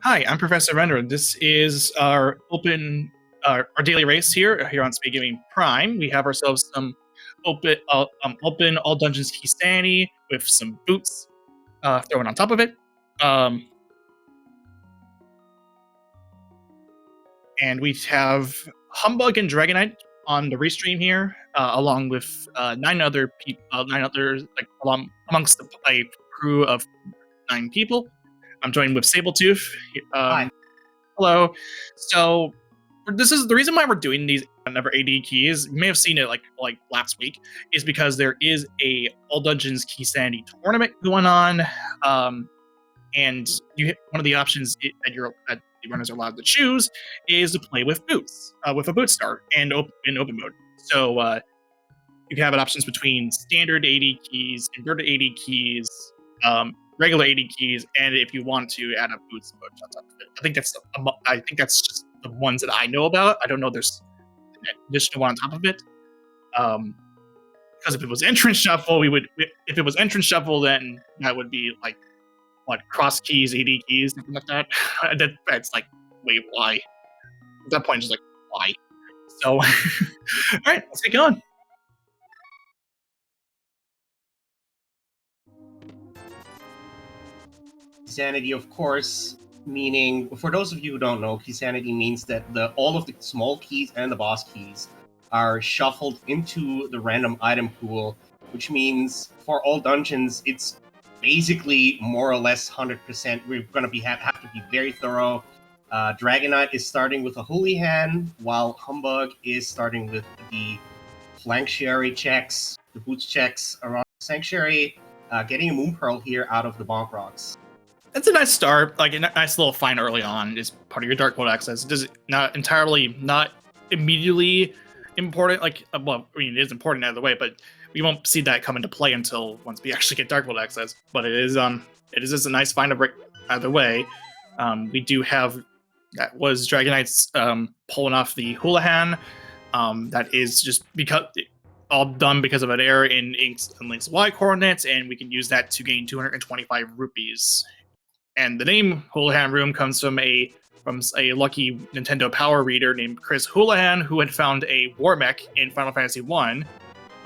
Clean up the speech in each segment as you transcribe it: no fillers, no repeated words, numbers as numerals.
Hi, I'm Professor Render, and this is our our daily race here on Speed Gaming Prime. We have ourselves some open all dungeons key Sanity with some boots thrown on top of it. And we have Humbug and Dragonite on the restream here, along with nine other people, amongst a crew of 9 people. I'm joined with Sabletooth. Hi. Hello. So this is the reason why we're doing these number AD keys. You may have seen it like last week, is because there is a All Dungeons Key Sanity tournament going on, and one of the options that the runners are allowed to choose is to play with boots, with a boot start and in open mode. So you have options between standard AD keys, inverted AD keys, regular AD keys, and if you want to add a boots mode on top of it. I think that's just the ones that I know about. I don't know there's an additional one on top of it. Because if it was entrance shuffle, if it was entrance shuffle, then that would be like cross keys, AD keys, something like that. That's like, wait, why? At that point, it's just like, why? So, all right, let's get going. Sanity, of course, meaning, for those of you who don't know, key sanity means that all of the small keys and the boss keys are shuffled into the random item pool, which means for all dungeons, it's basically more or less 100%. We're going to have to be very thorough. Dragonite is starting with a Holy Hand, while Humbug is starting with the Flanktuary checks, the boots checks around Sanctuary, getting a Moon Pearl here out of the Bonk Rocks. That's a nice start, like a nice little find early on is part of your Dark World access. It is not immediately important, it is important either way, but we won't see that come into play until once we actually get Dark World access. But it is just a nice find either way. We do have, that was Dragonite's pulling off the Houlihan. That is just because all done because of an error in Link's Y coordinates, and we can use that to gain 225 rupees. And the name Houlihan Room comes from a lucky Nintendo Power reader named Chris Houlihan, who had found a war mech in Final Fantasy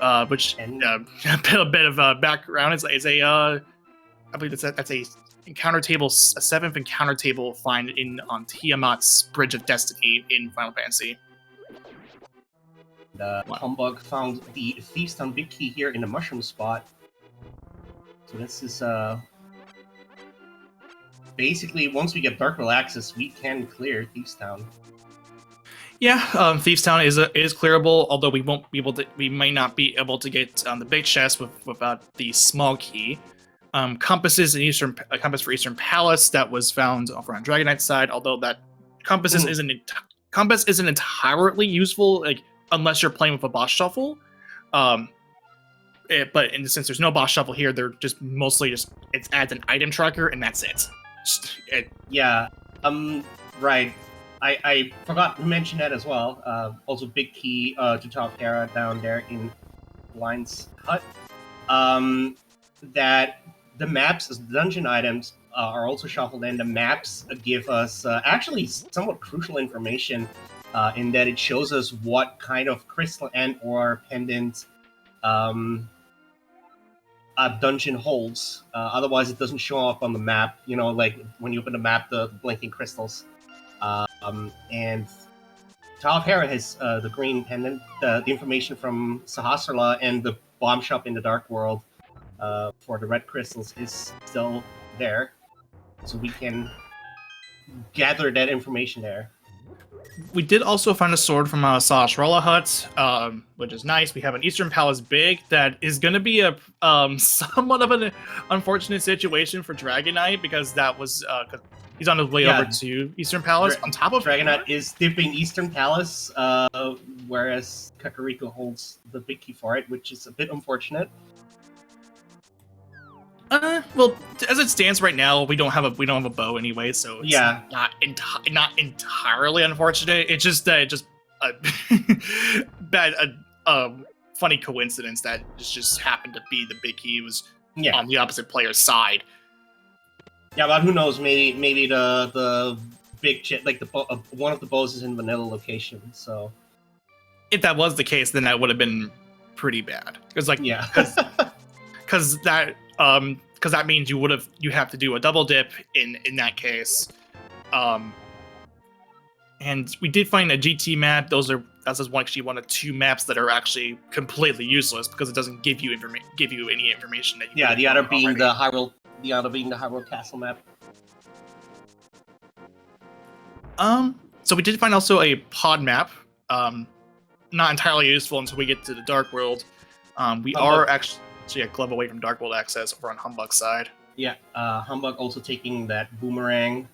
I, which a bit of background is I believe that's a encounter table, a 7th encounter table find on Tiamat's Bridge of Destiny in Final Fantasy. Humbug found the Thieves Town Big Key here in the mushroom spot. So this is basically, once we get Dark World access, we can clear Thieves Town. Yeah, Thieves Town is clearable, although we might not be able to get the big chest without the small key. Compass for Eastern Palace that was found over on Dragonite's side, although that compass isn't entirely useful, unless you're playing with a boss shuffle. But since there's no boss shuffle here, they're just mostly it adds an item tracker and that's it. Right. I forgot to mention that as well. Also, big key to Top Terra down there in Blind's hut. That the maps, the dungeon items, are also shuffled in. The maps give us actually somewhat crucial information in that it shows us what kind of crystal and or pendant a dungeon holds. Otherwise, it doesn't show up on the map. You know, like when you open the map, the blinking crystals. And Tal Hera has the green pendant. The information from Sahasrara and the bomb shop in the Dark World for the red crystals is still there. So we can gather that information there. We did also find a sword from Sahasrara hut, which is nice. We have an Eastern Palace big that is going to be a somewhat of an unfortunate situation for Dragonite, because that was he's on his way over to Eastern Palace. On top of Dragonite is dipping Eastern Palace, whereas Kakariko holds the big key for it, which is a bit unfortunate. Well, as it stands right now, we don't have a bow anyway, so it's not entirely unfortunate. It's just a funny coincidence that just happened to be the big key was on the opposite player's side. Yeah, but who knows? Maybe the big chip, like one of the bows is in vanilla location. So If that was the case, then that would have been pretty bad. Because like, yeah, because that means you have to do a double dip in that case. And we did find a GT map. That's just one of two maps that are actually completely useless because it doesn't give you any information that you yeah. The other being already. the other being the Hyrule Castle map. So we did find also a pod map. Not entirely useful until we get to the Dark World. We are actually a club away from Dark World access over on Humbug's side. Yeah, Humbug also taking that boomerang.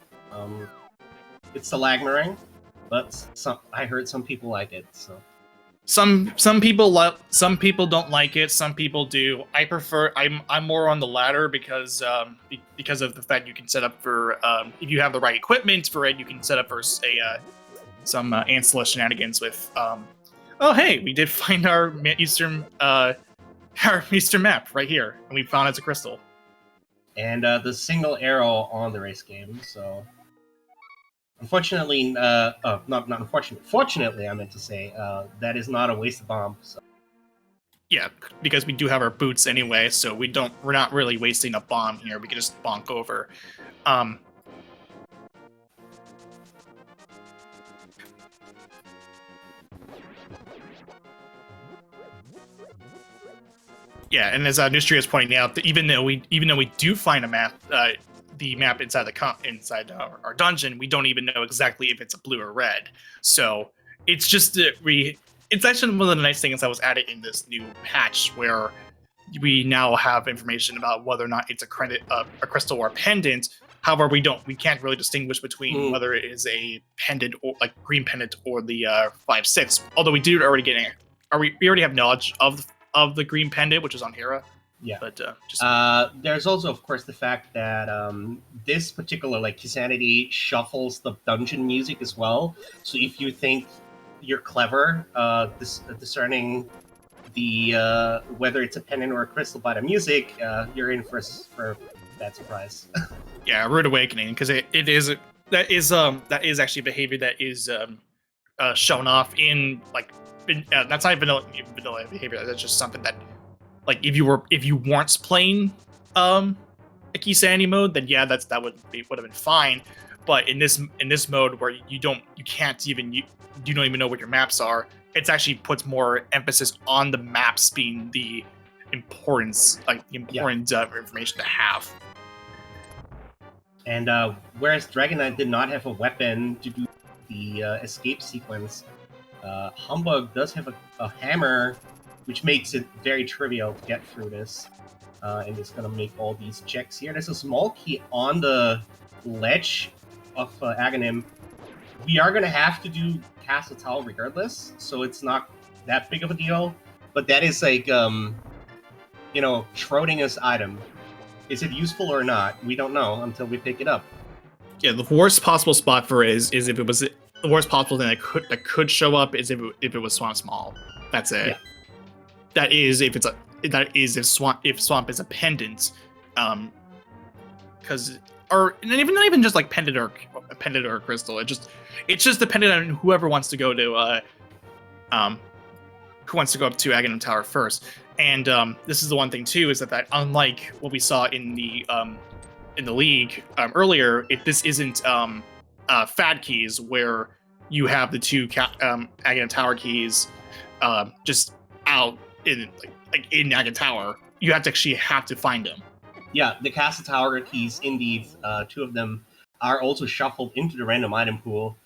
It's the Lagmerang, but I heard some people like it. So some people don't like it. Some people do. I'm more on the latter because of the fact you can set up for if you have the right equipment for it, you can set up for some ancillary shenanigans with. Oh hey, we did find our eastern map right here, and we found it's a crystal. And the single arrow on the race game. So unfortunately, not unfortunately. Fortunately, I meant to say that is not a wasted bomb. So. Yeah, because we do have our boots anyway, so we're not really wasting a bomb here. We can just bonk over. Yeah, and as Nustria is pointing out, that even though we do find a map, the map inside inside our dungeon, we don't even know exactly if it's a blue or red. So it's just that it's actually one of the nice things that was added in this new patch, where we now have information about whether or not it's a crystal or a pendant. However, we can't really distinguish between whether it is a pendant or like green pendant or the 5/6. Although we already have knowledge of the green pendant, which is on Hera. Yeah, but there's also, of course, the fact that this particular Sanity shuffles the dungeon music as well. So if you think you're clever, discerning the whether it's a pendant or a crystal by the music, you're in for that surprise. Yeah, Rude Awakening, because that is actually behavior that is shown off in that's not vanilla behavior. That's just something that, like, if you weren't playing a Key Sanity mode, then yeah, that would have been fine. But in this mode where you don't even know what your maps are, it actually puts more emphasis on the maps being the important information to have. And whereas Dragon Knight did not have a weapon to do the escape sequence, Humbug does have a hammer, which makes it very trivial to get through this. And it's going to make all these checks here. There's a small key on the ledge of Aghanim. We are going to have to do Castle Tower regardless, so it's not that big of a deal. But that is like, Schrodinger's item. Is it useful or not? We don't know until we pick it up. Yeah, the worst possible spot for it is if it was the worst possible thing that could show up is if it was Swamp Small. That's it. Yeah. That is if Swamp is a pendant, because not even just like pendant or a crystal. It's just dependent on whoever wants to go to who wants to go up to Aghanim Tower first. And this is the one thing too, is that unlike what we saw in the league earlier, this isn't fad keys where you have the two Aghanim Tower keys just out in in Aghanim Tower. You actually have to find them. Yeah, the Castle Tower keys, indeed, two of them are also shuffled into the random item pool.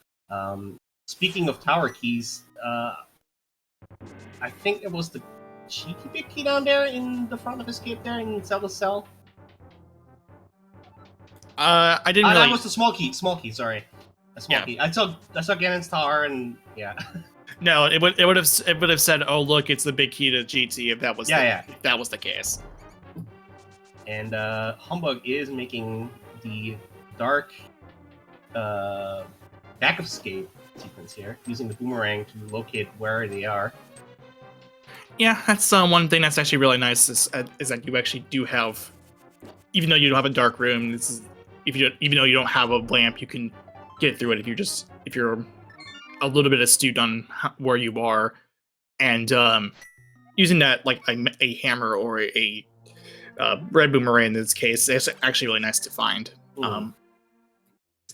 Speaking of tower keys, I think it was the cheeky big key down there in the front of Escape there in Zelda's Cell. I didn't really... That was the small key, sorry. A small key. I saw Ganon's Tower and yeah. No, it would have said, "Oh, look, it's the big key to GT." If that was if that was the case. And Humbug is making the dark back of escape sequence here, using the boomerang to locate where they are. Yeah, that's one thing that's actually really nice is that you actually do have, even though you don't have a dark room, even though you don't have a lamp, you can get through it if you're a little bit astute on where you are, and using that like a hammer or a red boomerang in this case, it's actually really nice to find.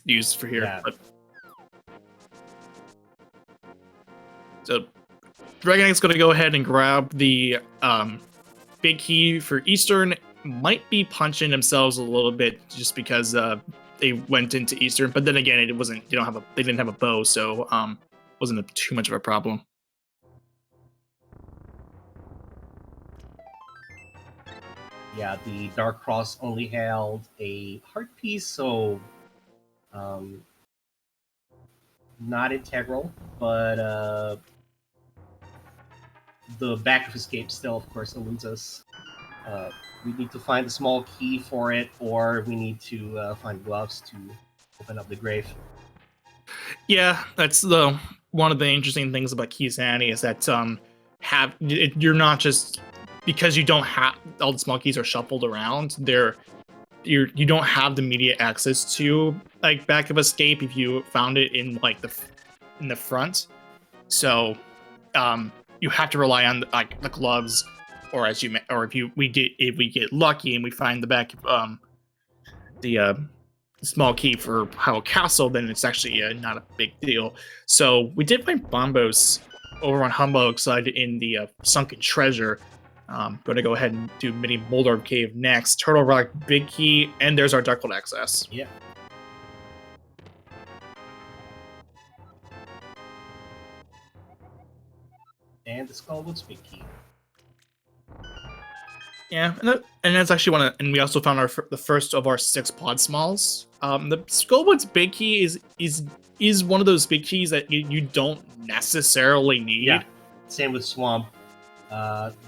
Used for here. Yeah. But, so Dragon Knight's going to go ahead and grab the big key for Eastern. Might be punching themselves a little bit just because they went into Eastern, but then again, it wasn't. They didn't have a bow, so wasn't too much of a problem. Yeah, the Dark Cross only held a heart piece, so not integral, but the back of escape still, of course, eludes us. We need to find the small key for it, or we need to find gloves to open up the grave. Yeah, that's one of the interesting things about Key Sanity is that you're not just because you don't have all the small keys are shuffled around. You don't have the immediate access to like back of escape if you found it in like in the front. So you have to rely on like the gloves, or if we get lucky and we find the back of the small key for Hyrule Castle, then it's actually not a big deal. So we did find Bombos over on Humbug side in the Sunken Treasure. Going to go ahead and do Mini Boulder Cave next. Turtle Rock, big key, and there's our Darkwood access. Yeah. And the Skullwood's big key. Yeah, and that's actually and we also found the first of our 6 pod smalls. The Skullwood's big key is one of those big keys that you don't necessarily need. Yeah. Same with Swamp.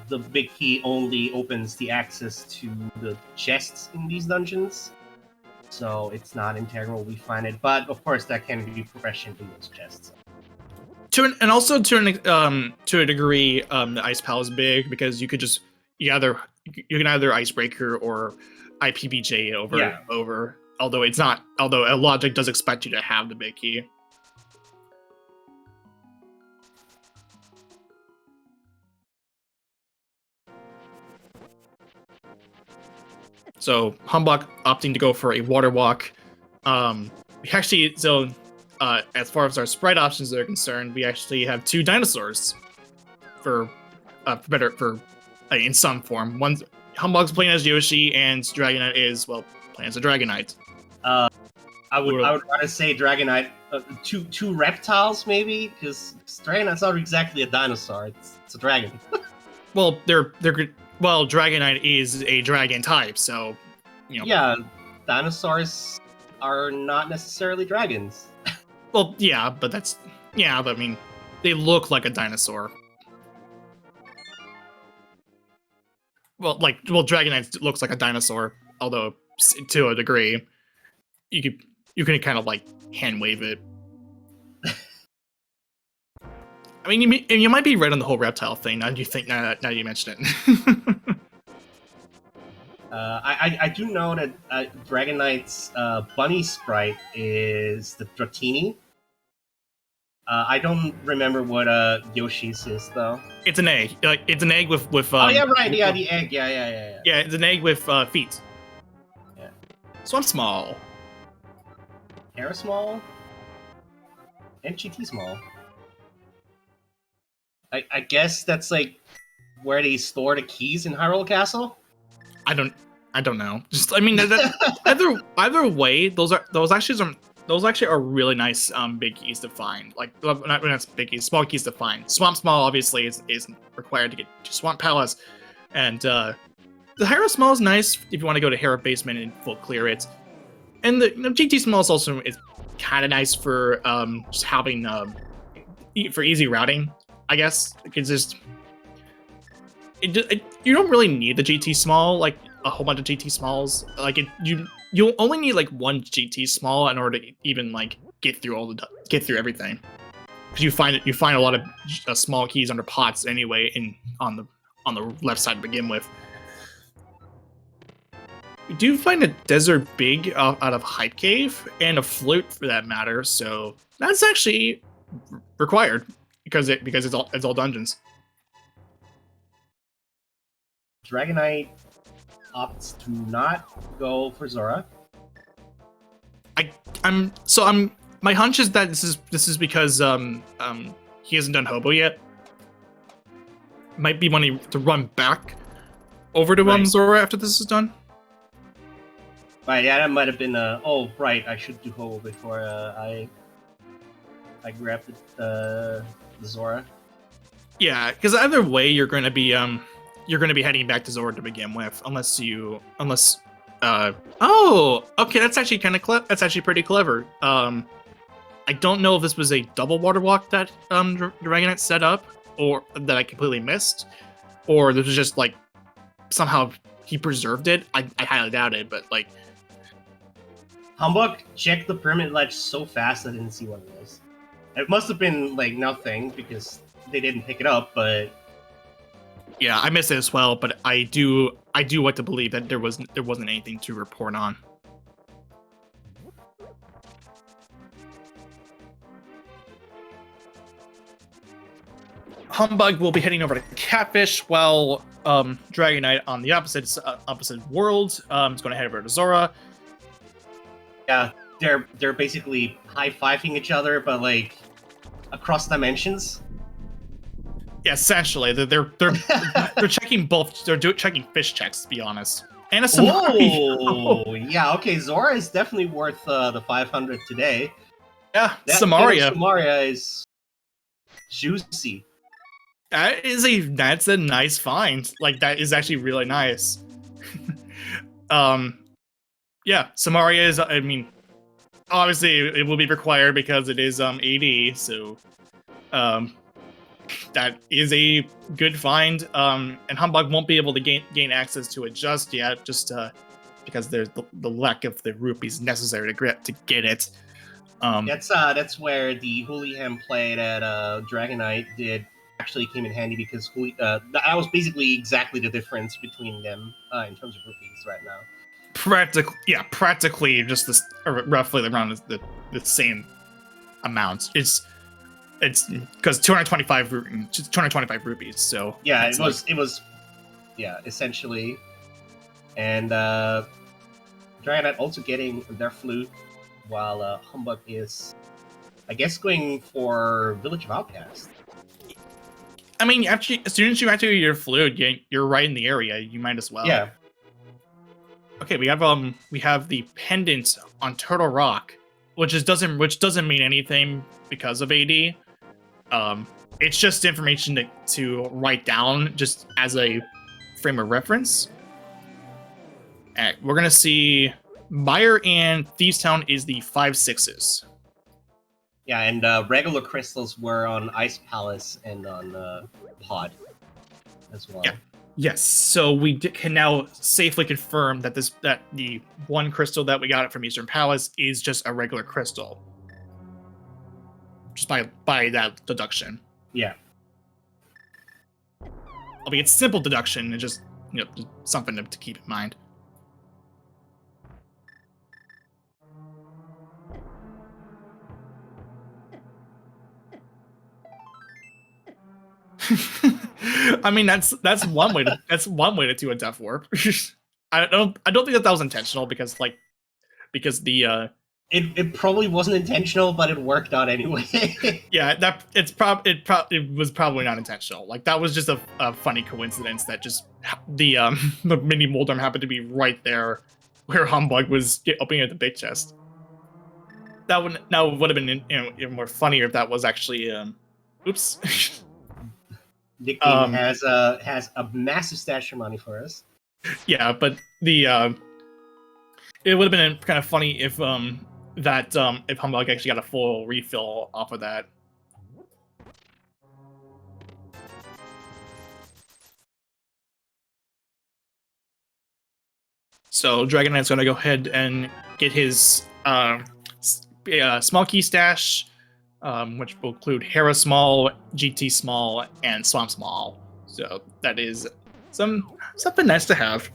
The big key only opens the access to the chests in these dungeons, so it's not integral. We find it, but of course that can be progression in those chests. And also to a degree, the Ice Pal is big because you can either Icebreaker or IPBJ over. Although Logic does expect you to have the big key. So Humbug opting to go for a water walk. As far as our sprite options are concerned, we actually have 2 dinosaurs in some form. One's Humbug's playing as Yoshi, and Dragonite is playing as a Dragonite. I would rather say Dragonite, two reptiles maybe, because Dragonite's not exactly a dinosaur; it's a dragon. Well, Dragonite is a dragon type, so Yeah, dinosaurs are not necessarily dragons. Well, yeah, but I mean, they look like a dinosaur. Dragonite looks like a dinosaur, although to a degree, you can kind of like hand wave it. I mean, you might be right on the whole reptile thing. Now you mention it. I do know that Dragonite's bunny sprite is the Dratini. I don't remember what Yoshi's is though. It's an egg. It's an egg with. Oh yeah, right. Yeah, the egg. Yeah. Yeah, it's an egg with feet. Yeah. So I'm small. Hair small. And GT small. I guess that's like where they store the keys in Hyrule Castle. I don't know. Just I mean, either way, those actually are really nice big keys to find. Like not big keys, small keys to find. Swamp Small obviously is required to get to Swamp Palace, and the Hyrule Small is nice if you want to go to Hera Basement and full clear it. And the GT Small is also kind of nice for just having for easy routing, I guess. It's you don't really need the GT Small, like a whole bunch of GT Smalls. Like you'll only need like 1 GT Small in order to even like get through everything. Because you find a lot of small keys under pots anyway on the left side to begin with. We do find a desert big out of Hype Cave and a flute for that matter, so that's actually required because it's all dungeons. Dragonite opts to not go for Zora. My hunch is that this is because he hasn't done Hobo yet. Might be wanting to run back over to Zora after this is done. Right, yeah, that might have been oh right, I should do Hobo before I grab the Zora. Yeah, because either way you're gonna be heading back to Zora to begin with, unless oh, okay, that's actually kind of that's actually pretty clever. I don't know if this was a double water walk that Dragonite set up, or that I completely missed, or this was just like somehow he preserved it. I highly doubt it, but like Humbug checked the permit ledge so fast I didn't see what it was. It must have been like nothing because they didn't pick it up, but yeah, I missed it as well. But I do like to believe that there wasn't anything to report on. Humbug will be heading over to Catfish, while Dragonite on the opposite world is going to head over to Zora. Yeah, they're basically high-fiving each other, but like across dimensions. Yeah, essentially, they're checking both. They're checking fish checks, to be honest. And a Samari. Oh, yeah. Okay, Zora is definitely worth the 500 today. Yeah, Samaria. Samaria is juicy. That's a nice find. Like, that is actually really nice. Yeah, Samaria is, I mean, obviously it will be required because it is AD, so that is a good find. And Humbug won't be able to gain access to it just yet, just because there's the lack of the rupees necessary to get it. That's where the Hoolihan play that Dragonite did actually came in handy, because that was basically exactly the difference between them in terms of rupees right now. Practically just this, roughly around the same amount. It's because 225 rupees. So yeah, it was essentially, and Dragonite also getting their flute, while Humbug is, I guess, going for Village of Outcast. I mean, actually, as soon as you activate your flute, you're right in the area. You might as well. Yeah. Okay, we have the pendant on Turtle Rock, which doesn't mean anything because of AD. It's just information to write down just as a frame of reference. And we're gonna see Mire and Thieves Town is the 5/6s. Yeah, and regular crystals were on Ice Palace and on Pod as well. Yeah. Yes, so we can now safely confirm that the one crystal that we got from Eastern Palace is just a regular crystal, just by that deduction. Yeah. Albeit simple deduction, and just something to keep in mind. I mean, that's one way to do a death warp. I don't think that was intentional, because the it probably wasn't intentional, but it worked out anyway. Yeah, it was probably not intentional. Like, that was just a funny coincidence that just the mini Moldorm happened to be right there where Humbug was opening at the big chest. That would have been even more funnier if that was actually oops. Nick has a massive stash of money for us. Yeah, but it would have been kind of funny if if Humbug actually got a full refill off of that. So Dragonite's going to go ahead and get his small key stash, which will include Hera Small, GT Small, and Swamp Small. So that is something nice to have.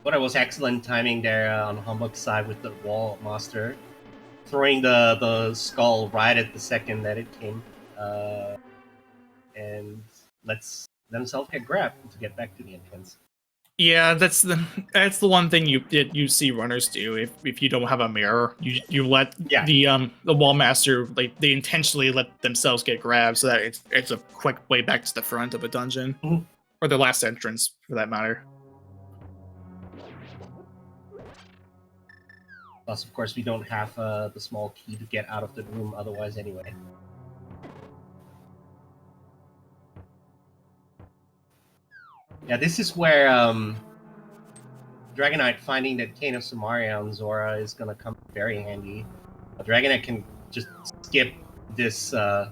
But it was excellent timing there on Humbug's side with the wall master, throwing the skull right at the second that it came, and lets themselves get grabbed to get back to the entrance. Yeah, that's the one thing you see runners do. If you don't have a mirror, you let the wall master, like, they intentionally let themselves get grabbed so that it's a quick way back to the front of a dungeon, or the last entrance for that matter. Plus, of course, we don't have the small key to get out of the room otherwise anyway. Yeah, this is where Dragonite finding that Cane of Samaria on Zora is going to come very handy. Dragonite can just skip this hell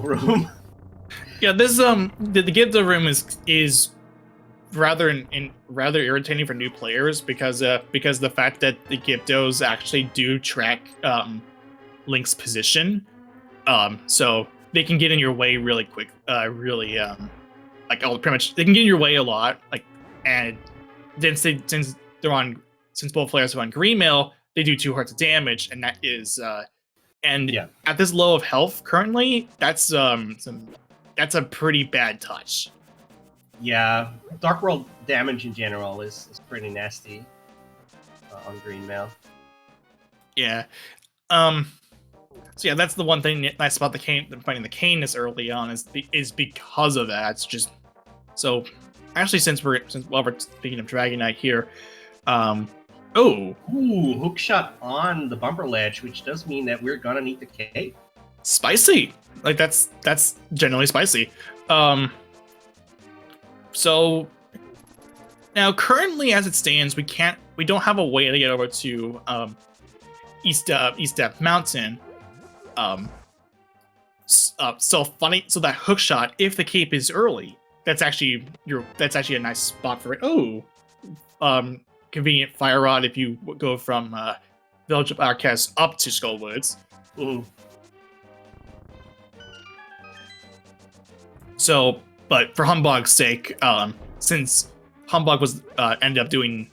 room. Yeah, this the Gibdo room is rather rather irritating for new players because the fact that the Gibdos actually do track Link's position, so they can get in your way really quick, like pretty much they can get in your way a lot, like, and then since both players are on green mail, they do 2 hearts of damage, and that is at this low of health currently, that's a pretty bad touch. Yeah, Dark World damage in general is pretty nasty on green mail. Yeah. So yeah, that's the one thing nice about finding the cane this early on is because of that. It's just so actually since we're speaking of Dragonite here, hook shot on the bumper ledge, which does mean that we're gonna need the cape. Spicy, like that's generally spicy. So now currently as it stands, we don't have a way to get over to East Depth Mountain. So that hook shot, if the cape is early, that's actually a nice spot for it. Convenient fire rod if you go from Village of Outcasts up to Skullwoods. So, but for Humbug's sake, since Humbug was ended up doing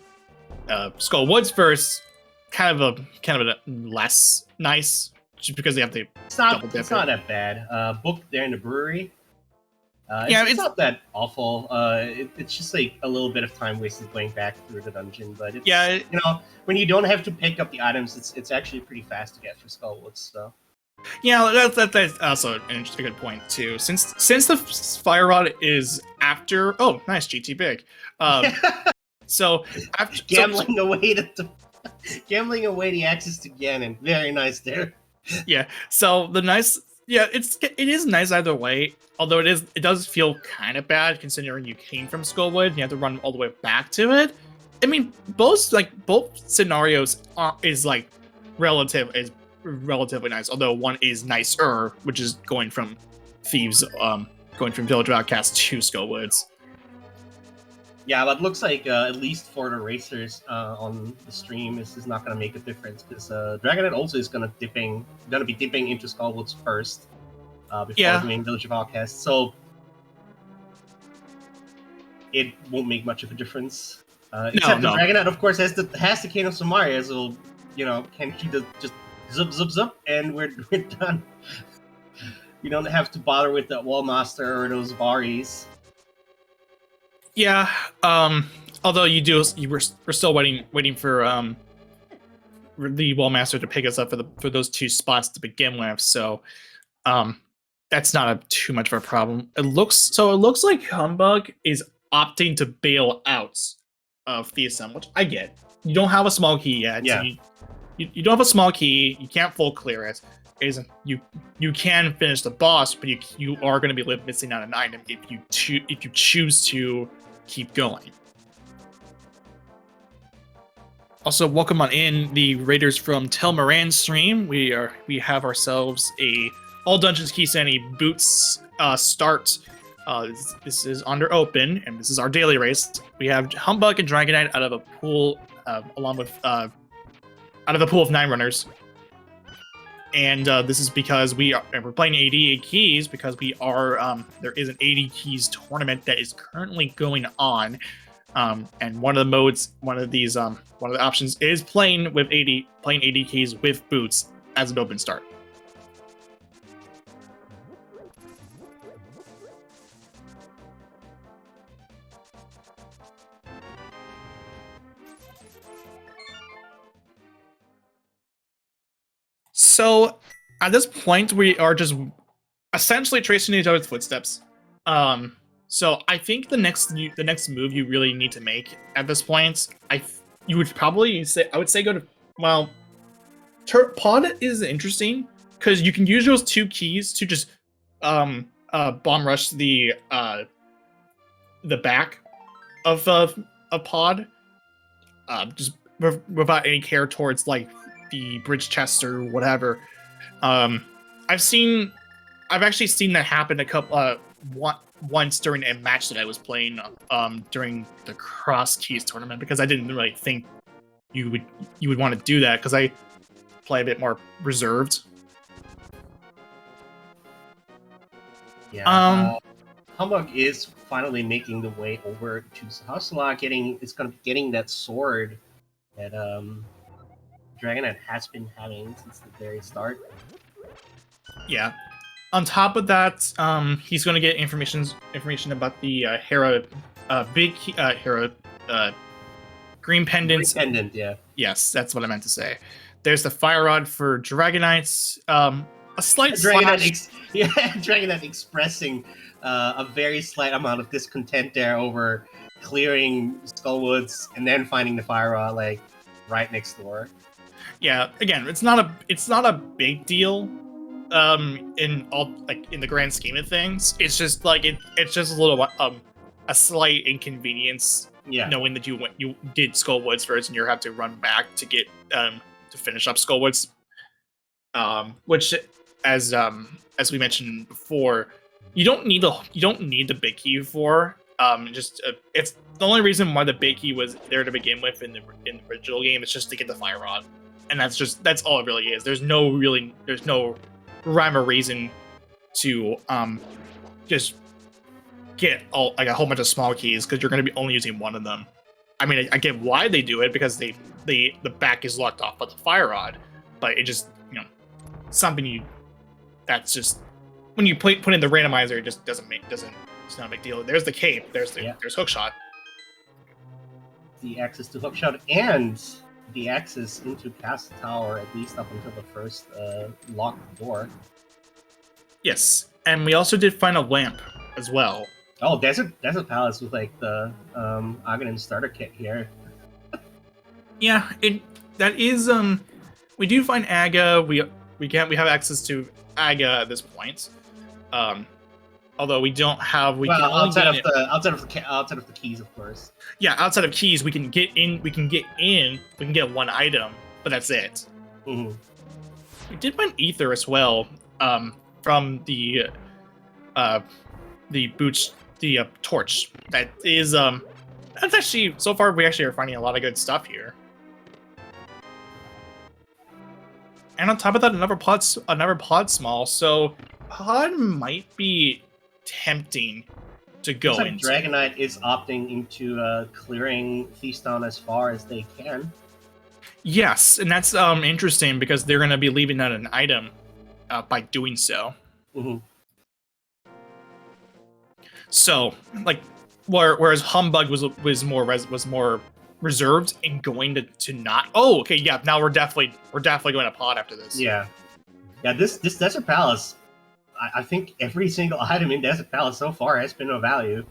Skullwoods first, kind of a less nice, just because they have to. It's not that bad. Booked there in the brewery. It's not that awful. It's just like a little bit of time wasted going back through the dungeon, but it's, when you don't have to pick up the items, it's actually pretty fast to get through Skullwoods. So. Yeah, that's also a good point too. Since the fire rod is after, nice GT big. So after gambling away the access to Ganon, very nice there. Yeah. So it is nice either way. Although it does feel kind of bad considering you came from Skullwood and you have to run all the way back to it. I mean, both scenarios is relatively nice, although one is nicer, which is going from Thieves, going from Village of Outcasts to Skullwoods. Yeah, but looks like at least for the racers on the stream, this is not going to make a difference because Dragonite also is going to be dipping into Skullwoods first before doing Village of Outcasts, so it won't make much of a difference. Except the Dragonite, of course, has the Cane of Samaria, so can she just zup, and we're done. We don't have to bother with that Wallmaster or those Varis. Yeah, although we're still waiting for the Wallmaster to pick us up for those 2 spots to begin with. So, that's not too much of a problem. It looks like Humbug is opting to bail out of the assemblage. I get you don't have a small key yet. Yeah. You don't have a small key. You can't full clear it. You can finish the boss, but you are going to be missing out an item if you choose to keep going. Also, welcome on in the raiders from Telmaran stream. We have ourselves a all dungeons key sanity boots start. This is under open, and this is our daily race. We have Humbug and Dragonite out of a pool, along with out of the pool of 9 runners. And this is because we're playing 80 keys because we are there is an 80 keys tournament that is currently going on. And one of the options is playing AD keys with boots as an open start. So at this point, we are just essentially tracing each other's footsteps. So I think the next move you really need to make at this point, I would say go to, well, pod is interesting because you can use those 2 keys to just bomb rush the back of a pod, just without any care towards like the bridge chest or whatever. I've actually seen that happen a couple once during a match that I was playing during the Cross Keys tournament, because I didn't really think you would want to do that because I play a bit more reserved. Yeah. Humbug is finally making the way over to Sahasla, getting that sword that Dragonite has been having since the very start. Yeah. On top of that, he's going to get information about the Hera Hera green pendants. Green pendant, yeah. Yes, that's what I meant to say. There's the Fire Rod for Dragonites. A slight Dragonite expressing a very slight amount of discontent there over clearing Skullwoods and then finding the Fire Rod like right next door. Yeah, again, it's not a big deal in the grand scheme of things. It's just like it's just a little a slight inconvenience. Yeah. Knowing that you did Skullwoods first and you have to run back to get to finish up Skullwoods, which as we mentioned before, you don't need the big key for. It's the only reason why the big key was there to begin with in the original game. It's just to get the Fire Rod, and that's all it really is. There's no rhyme or reason to just get a whole bunch of small keys because you're going to be only using one of them. I mean, I get why they do it because the back is locked off by the Fire Rod, but it just something that's just when you put in the randomizer, it just it's not a big deal. There's the cape. There's hookshot. The access to hookshot and the access into Castle Tower, at least up until the first locked door. Yes, and we also did find a lamp as well. Oh, Desert Palace with like the Ganon starter kit here. Yeah, that is we do find Aga. We have access to Aga at this point. Although we don't have outside of the keys, of course. Yeah, outside of keys, we can get one item, but that's it. Mm-hmm. We did find ether as well, from the torch. That is that's actually, so far we actually are finding a lot of good stuff here. And on top of that, another pod small, so pod might be tempting to go into. Dragonite is opting into clearing Feastown as far as they can. Yes, and that's interesting because they're going to be leaving out an item by doing so. Mm-hmm. So, like, whereas Humbug was more reserved in going to not. Oh, okay, yeah. Now we're definitely going to pod after this. Yeah. This Desert Palace, I think every single item in Desert Palace so far has been of value.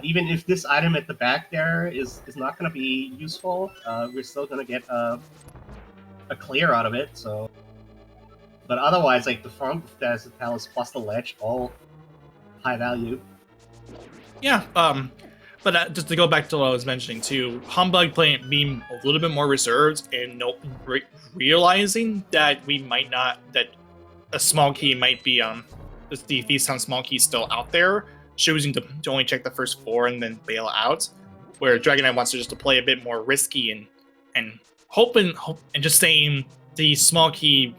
Even if this item at the back there is not going to be useful, we're still going to get a clear out of it. So, but otherwise, like the front of Desert Palace plus the ledge, all high value. Yeah. But just to go back to what I was mentioning too, Humbug being a little bit more reserved and realizing that that a small key might be the Feastown small key still out there, choosing to only check the first 4 and then bail out, where Dragonite wants to just to play a bit more risky and hope and just saying the small key,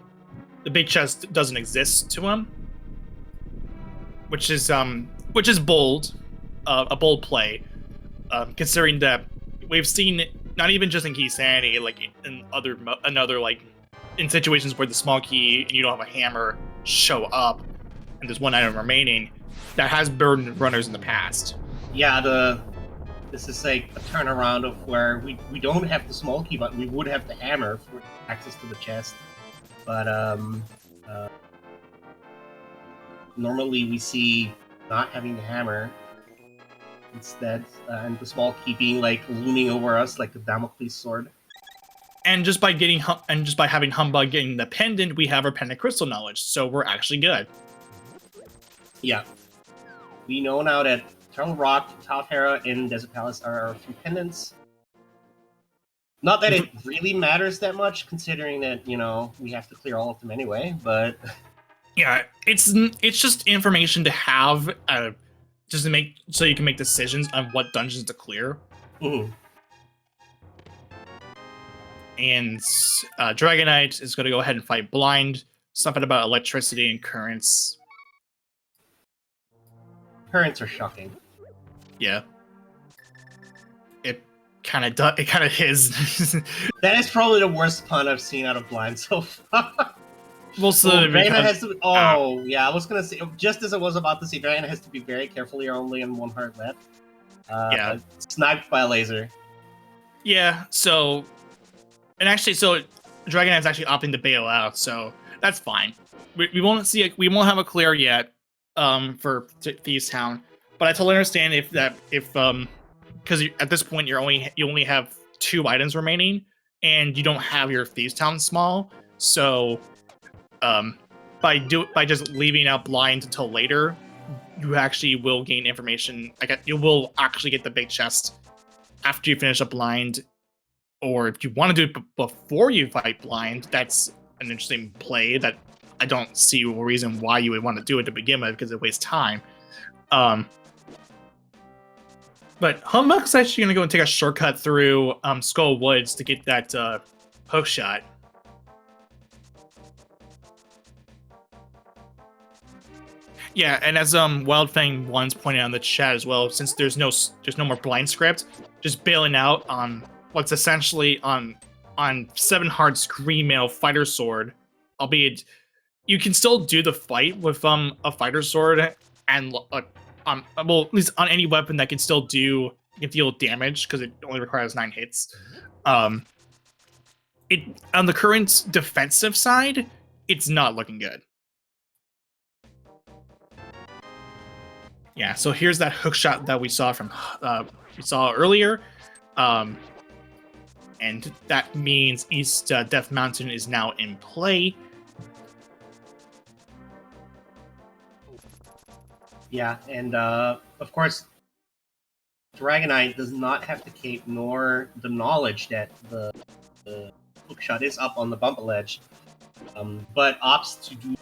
the big chest doesn't exist to him, which is bold, a bold play. considering that we've seen not even just in Key Sanity, like in another like in situations where the small key and you don't have a hammer show up, and there's one item remaining, that has burdened runners in the past. Yeah, this is like a turnaround of where we don't have the small key, but we would have the hammer for access to the chest. But normally we see not having the hammer instead, and the small key being like looming over us like a Damocles sword. And just by having Humbug getting the pendant, we have our pendant crystal knowledge, so we're actually good. Yeah, we know now that Eternal Rock, Talterra, and Desert Palace are our 3 pendants. Not that it really matters that much, considering that, you know, we have to clear all of them anyway, but... Yeah, it's just information to have, just to make, so you can make decisions on what dungeons to clear. Mm-hmm. And Dragonite is going to go ahead and fight Blind. Something about electricity and currents. Currents are shocking. Yeah. It kind of does. It kind of is. That is probably the worst pun I've seen out of Blind so far. Well, so Dragonite has to. Oh, yeah. I was gonna say, just as I was about to say, Dragonite has to be very careful. You're only on 1 heart left. Yeah. Sniped by a laser. Yeah. So, and actually, so Dragonite's actually opting to bail out, so that's fine. We won't see we won't have a clear yet, for Thieves Town, but I totally understand if because at this point you only have 2 items remaining, and you don't have your Thieves Town small, so. By just leaving out Blind until later, you actually will gain information. You will actually get the big chest after you finish up Blind, or if you want to do it before you fight Blind, that's an interesting play that I don't see a reason why you would want to do it to begin with, because it wastes time. But Humbug's actually going to go and take a shortcut through Skull Woods to get that hook shot. Yeah, and as Wildfang once pointed out in the chat as well, since there's no more blind script, just bailing out on what's essentially on 7 heart Scream Mail Fighter Sword, albeit you can still do the fight with a Fighter Sword, and well, at least on any weapon that can still deal damage, because it only requires 9 hits. It on the current defensive side, it's not looking good. Yeah, so here's that hook shot that we saw earlier, and that means East Death Mountain is now in play. Yeah, and of course, Dragonite does not have the cape nor the knowledge that the hookshot is up on the bump ledge, but opts to do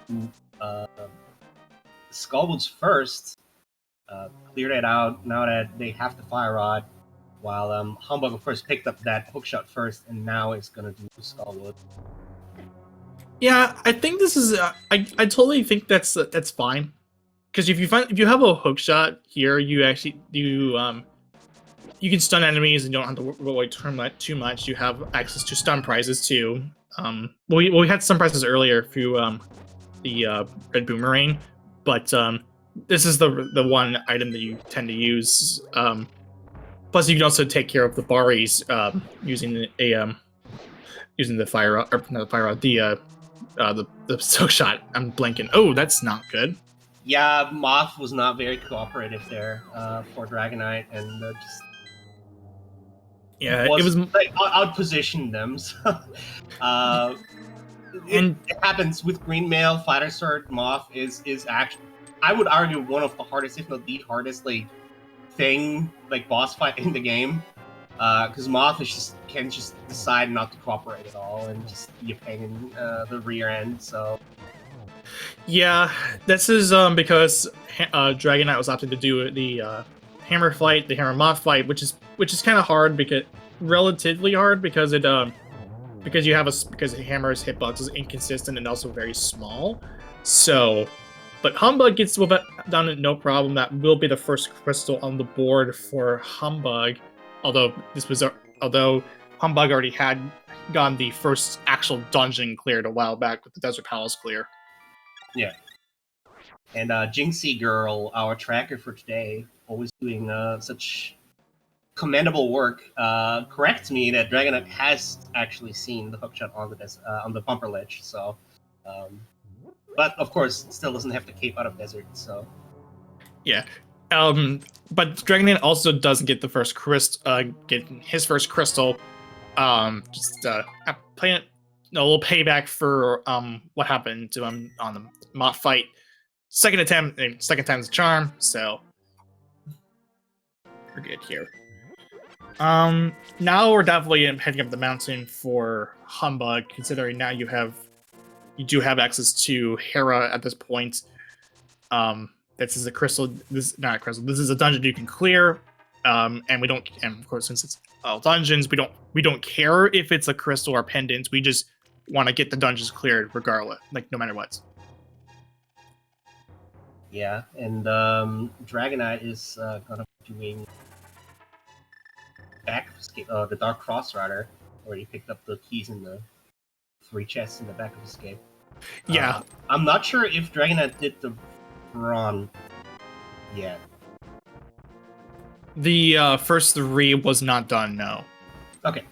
Skullwoods first. Clear that out now that they have the Fire Rod, while Humbug, of course, picked up that hookshot first, and now is going to do Skullwood. Yeah, I think this is. I totally think that's fine, because if you have a hookshot here, you can stun enemies and you don't have to worry too much. You have access to stun prizes too. We had stun prizes earlier through the Red Boomerang, but this is the one item that you tend to use. Plus, you can also take care of the Baris using the fire rod, or not the fire rod, the soak shot. I'm blanking. Oh, that's not good. Yeah, Moth was not very cooperative there for Dragonite, and just it was like outpositioned them. So, it happens with Green Mail, Fighter Sword. Moth is actually, I would argue, one of the hardest, if not the hardest, boss fight in the game. Because Moth can just decide not to cooperate at all and just be a pain in the rear end. So yeah, this is because Dragonite was opting to do the hammer fight, the hammer Moth fight, which is kind of hard, relatively hard because the hammer's hitbox is inconsistent and also very small. So But Humbug gets done at no problem. That will be the first crystal on the board for Humbug. Although Humbug already had gotten the first actual dungeon cleared a while back with the Desert Palace clear. Yeah. And Jinxie Girl, our tracker for today, always doing such commendable work, corrects me that Dragonite has actually seen the hookshot on the bumper ledge. So, but of course, still doesn't have the cape out of desert. So, yeah. But Dragonite also doesn't get the first get his first crystal. Playing a little payback for what happened to him on the mock fight. Second time's a charm, so we're good here. Now we're definitely heading up the mountain for Humbug, considering now you do have access to Hera at this point. This is a crystal. This is not a crystal. This is a dungeon you can clear. And of course, since it's all dungeons, we don't care if it's a crystal or pendant. We just want to get the dungeons cleared regardless, like no matter what. Yeah, and Dragonite is gonna be doing the Dark Cross Rider, where he picked up the keys in the 3 chests in the back of his cape. Yeah, I'm not sure if Dragonite did the run yet. The first 3 was not done. No. Okay.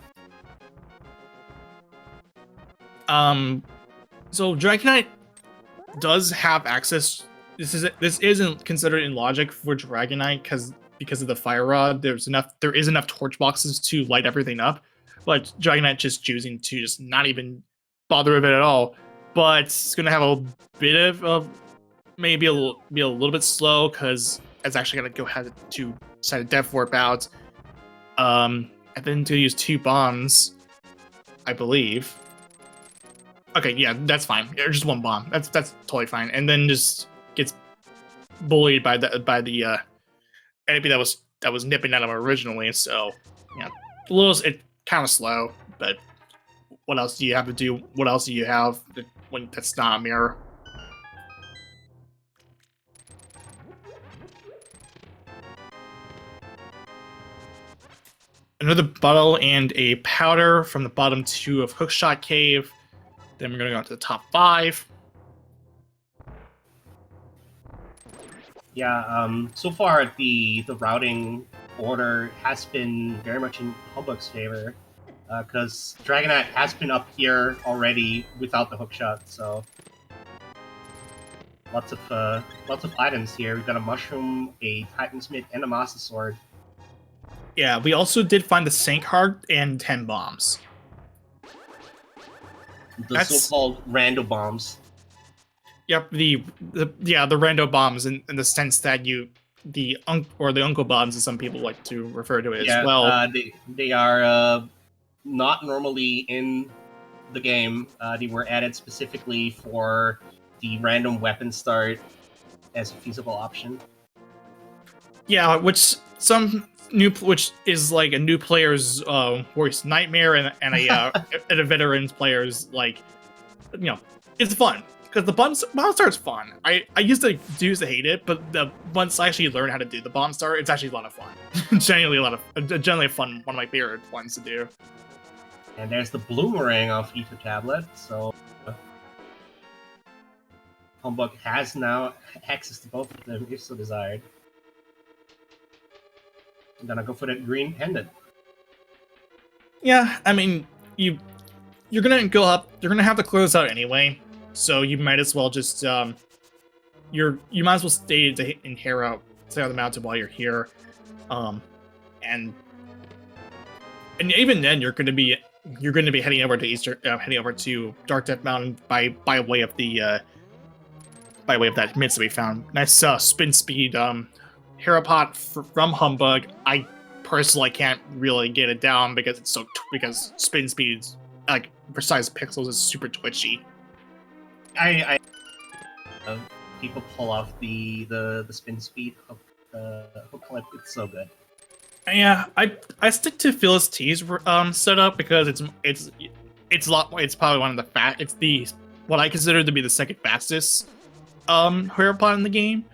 So Dragonite does have access. This isn't considered in logic for Dragonite because of the fire rod. There is enough torch boxes to light everything up, but Dragonite just choosing to just not even bother with it at all. But it's gonna have a bit of maybe be a little bit slow because it's actually gonna go ahead to decide a Death Warp out. And then to use 2 bombs, I believe. Okay, yeah, that's fine. Just 1 bomb. That's totally fine. And then just gets bullied by the enemy that was nipping at him originally. So yeah, it kind of slow. But what else do you have to do? What else do you have when that's not a mirror? Another bottle and a powder from the bottom 2 of Hookshot Cave. Then we're going to go on to the top 5. Yeah, so far the routing order has been very much in Humbug's favor, because Dragonite has been up here already without the hookshot, so lots of items here. We've got a mushroom, a Titan's Mitt, and a Master Sword. Yeah, we also did find the Sank Heart and 10 bombs. That's so-called rando bombs. Yep, the rando bombs in the sense that the uncle bombs, as some people like to refer to it as well. They are not normally in the game. They were added specifically for the random weapon start as a feasible option. Yeah, which is like a new player's worst nightmare, and a veteran player's it's fun because the bomb start's fun. I used to hate it, but once I actually learned how to do the bomb start, it's actually a lot of fun. Generally fun, one of my favorite ones to do. And there's the Bloomerang of Ether Tablet, so Humbug has now access to both of them if so desired. I'm gonna go for that green pendant. Yeah, I mean, you're gonna go up. You're gonna have to close out anyway, so you might as well just you might as well stay in Hera, stay on the mountain while you're here, and even then you're gonna be heading over to Dark Death Mountain by way of that midst that we found. Nice spin speed Hera pot from Humbug. I personally can't really get it down because because spin speeds, like precise pixels, is super twitchy. I people pull off the spin speed hook clip. It's so good. Yeah, I stick to Phyllis T's setup because it's probably one of the it's what I consider to be the second fastest Herapod in the game,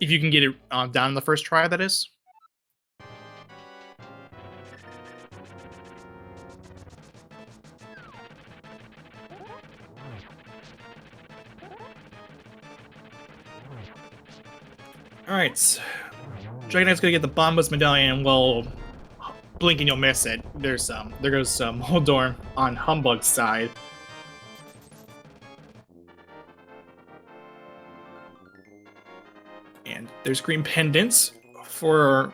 if you can get it down in the first try, that is. All right, Dragon Knight's gonna get the Bombus medallion. Well, blink and you'll miss it. There goes Moldorm on Humbug's side. And there's green pendants for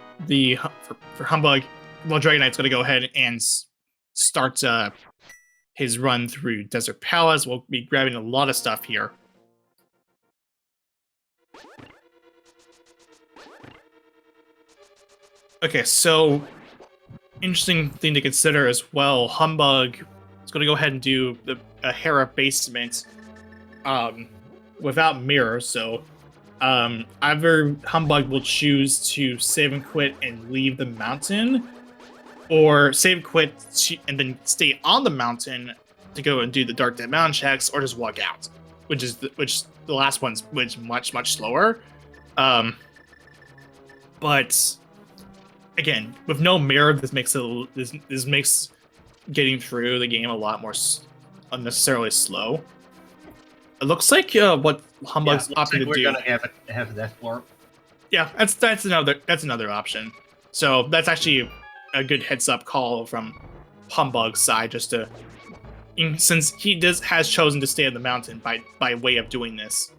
for Humbug. Well, Dragon Knight's gonna go ahead and start his run through Desert Palace. We'll be grabbing a lot of stuff here. Okay, so interesting thing to consider as well. Humbug is going to go ahead and do a Hera basement without mirror. So either Humbug will choose to save and quit and leave the mountain, or save, quit, and then stay on the mountain to go and do the Dark Dead Mountain checks, or just walk out, which the last one's much slower. But again, with no mirror, this makes getting through the game a lot more unnecessarily slow. It looks like what Humbug's opting to do. We're gonna have that floor. Yeah, that's another option. So that's actually a good heads up call from Humbug's side, just to, since he has chosen to stay on the mountain by way of doing this.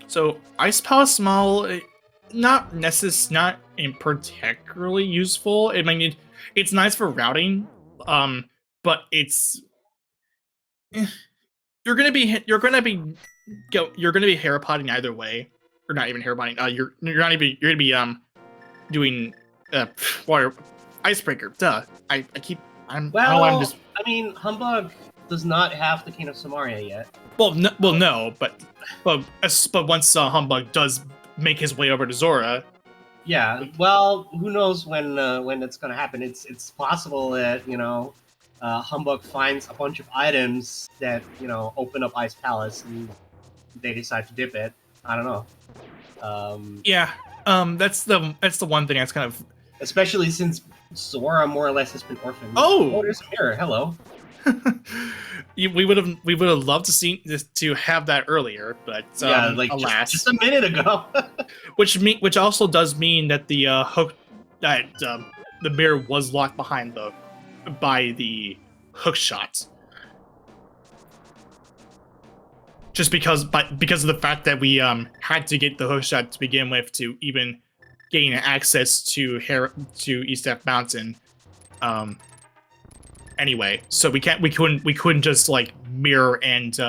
So Ice Palace Small, not in particularly useful. I mean, it's nice for routing, but it's you're gonna be Herapoding either way, or not even Herapoding. You're gonna be doing water icebreaker. Duh. I mean, Humbug does not have the King of Samaria yet. No, but once Humbug does make his way over to Zora. Yeah, well, who knows when it's gonna happen? It's possible that Humbug finds a bunch of items that open up Ice Palace, and they decide to dip it. I don't know. That's the one thing that's kind of, especially since Zora more or less has been orphaned. Oh, there's a mirror. Hello. we would have loved to have that earlier, but alas, just a minute ago. which also does mean that the the mirror was locked behind by the hook shot. Just because of the fact that we had to get the hook shot to begin with to even gain access to East F Mountain. Anyway, so we couldn't just like mirror and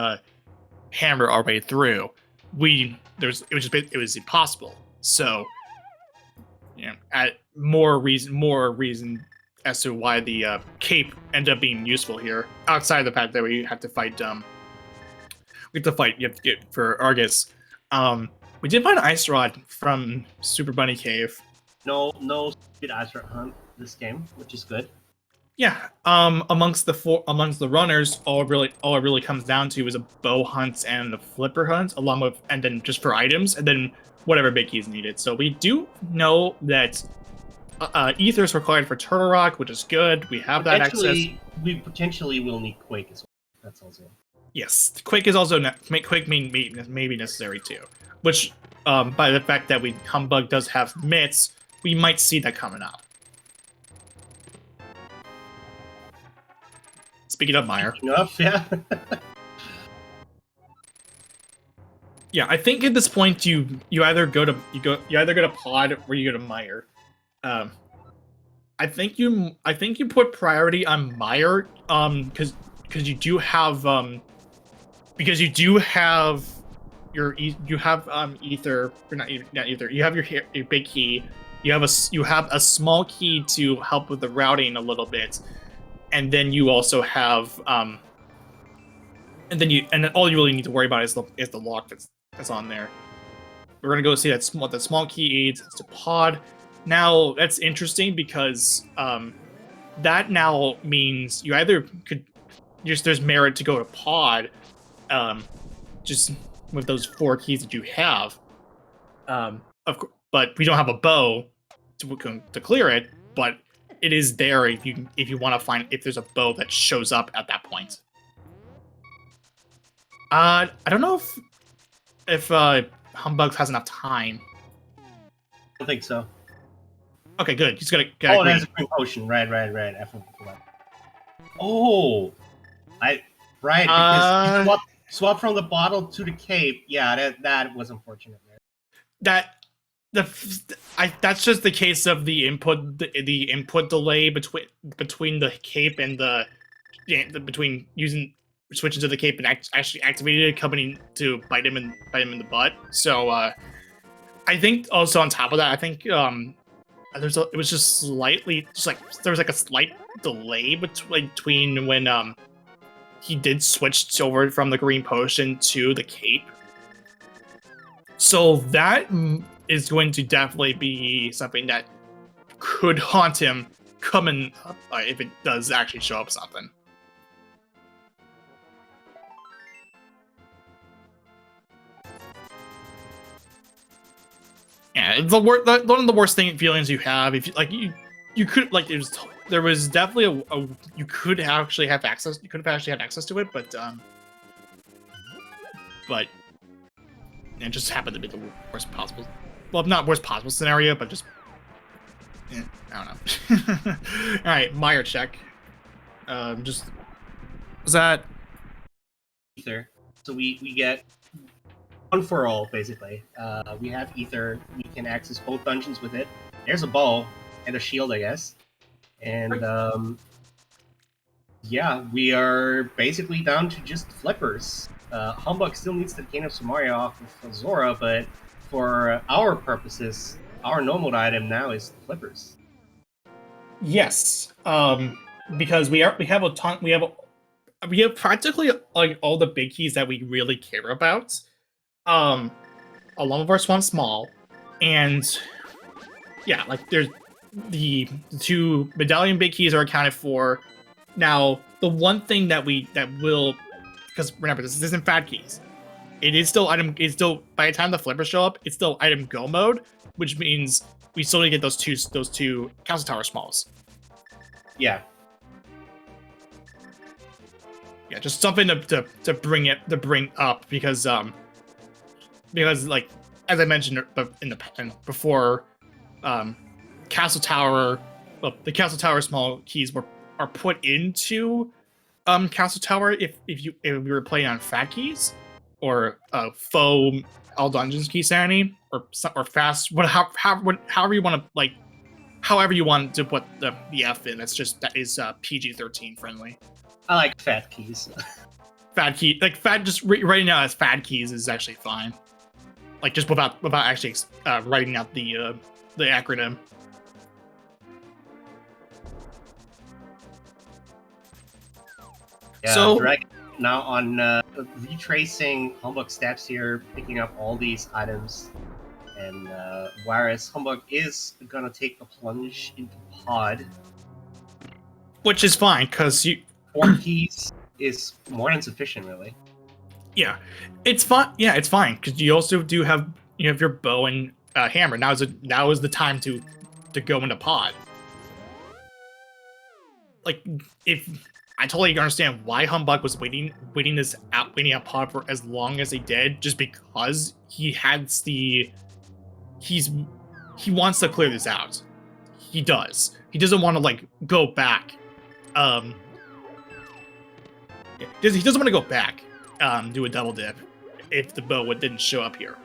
hammer our way through. It was impossible. So more reason as to why the cape ended up being useful here. Outside of the fact that we have to fight you have to get for Argus. We did find an Ice Rod from Super Bunny Cave. No stupid Ice Rod hunt this game, which is good. Yeah, amongst the runners, all it really comes down to is a bow hunt and a flipper hunt, and then just for items, and then whatever big keys needed. So we do know that ether is required for Turtle Rock, which is good. We have that access. We potentially will need Quake as well. That's also. Yes, Quake is also Quake may be necessary too. Which, by the fact that Humbug does have mitts, we might see that coming up. Speaking of Meyer. Yeah. Yeah, I think at this point you either go to Pod or you go to Meyer. I think you put priority on Meyer because you do have ether, or not ether. You have your big key. You have a small key to help with the routing a little bit. And then you also have, and then all you really need to worry about is the lock that's on there. We're gonna go see what the small key aids to Pod. Now that's interesting because that now means you either could just there's merit to go to pod, just with those 4 keys that you have. But we don't have a bow to clear it. But it is there if you want to find if there's a bow that shows up at that point. I don't know if Humbug has enough time. I don't think so. Okay, good. He's gonna. Oh, there's a green potion. Right. I forgot. Oh, because you swap from the bottle to the cape. Yeah, that was unfortunate. There. That's just the case of the input delay between the cape and between using switching to the cape and actually activating it, coming to bite him in the butt. So I think also on top of that, I think it was just slightly there was like a slight delay between when he did switch over from the green potion to the cape. So that is going to definitely be something that could haunt him coming up if it does actually show up something. Yeah, it's one of the worst feelings you have. If you could there was definitely you could actually have access. You could have actually had access to it, but it just happened to be the worst possible. Well, not worst possible scenario, but just I don't know. All right, Meyer check. Was that ether? So we get one for all basically. We have ether. We can access both dungeons with it. There's a bow and a shield, I guess. And yeah, we are basically down to just flippers. Humbug still needs to gain of Samaria off of Zora, but for our purposes, our normal item now is flippers. Yes, because we have practically like all the big keys that we really care about. Along with our Swamp Small, and yeah, like there's the 2 medallion big keys are accounted for. Now, the one thing that will, because remember, this isn't fat keys. It is still item. It's still by the time the flippers show up, it's still item go mode, which means we still need to get those two Castle Tower Smalls. Yeah. Yeah, just something to bring up because like as I mentioned before, Castle Tower, the Castle Tower Small keys are put into Castle Tower if we were playing on fat keys or faux all dungeons key sanity or fast however you want to however you want to put the F in. That is PG-13 friendly. I like fat keys. Fat key just right now as fat keys is actually fine. Like just without actually writing out the acronym. Yeah, so now on retracing Humbug steps here, picking up all these items, and whereas Humbug is gonna take a plunge into pod, which is fine because 4 keys is more than sufficient, really. Yeah, it's fine. Yeah, it's fine because you also do have your bow and hammer. Now is the time to go into pod. Like if I totally understand why Humbug was waiting out pod for as long as he did, just because he wants to clear this out. He does. He doesn't want to go back. He doesn't want to go back. Do a double dip if the bow didn't show up here.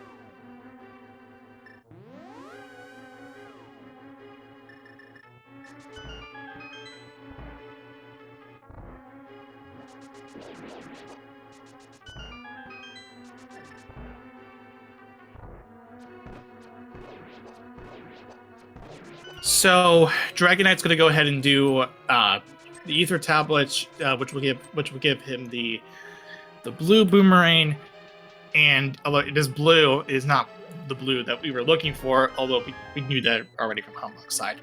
So Dragon Knight's going to go ahead and do the Ether Tablet, which will give him the blue boomerang, and although it is blue, it is not the blue that we were looking for. Although we knew that already from Humbug's side,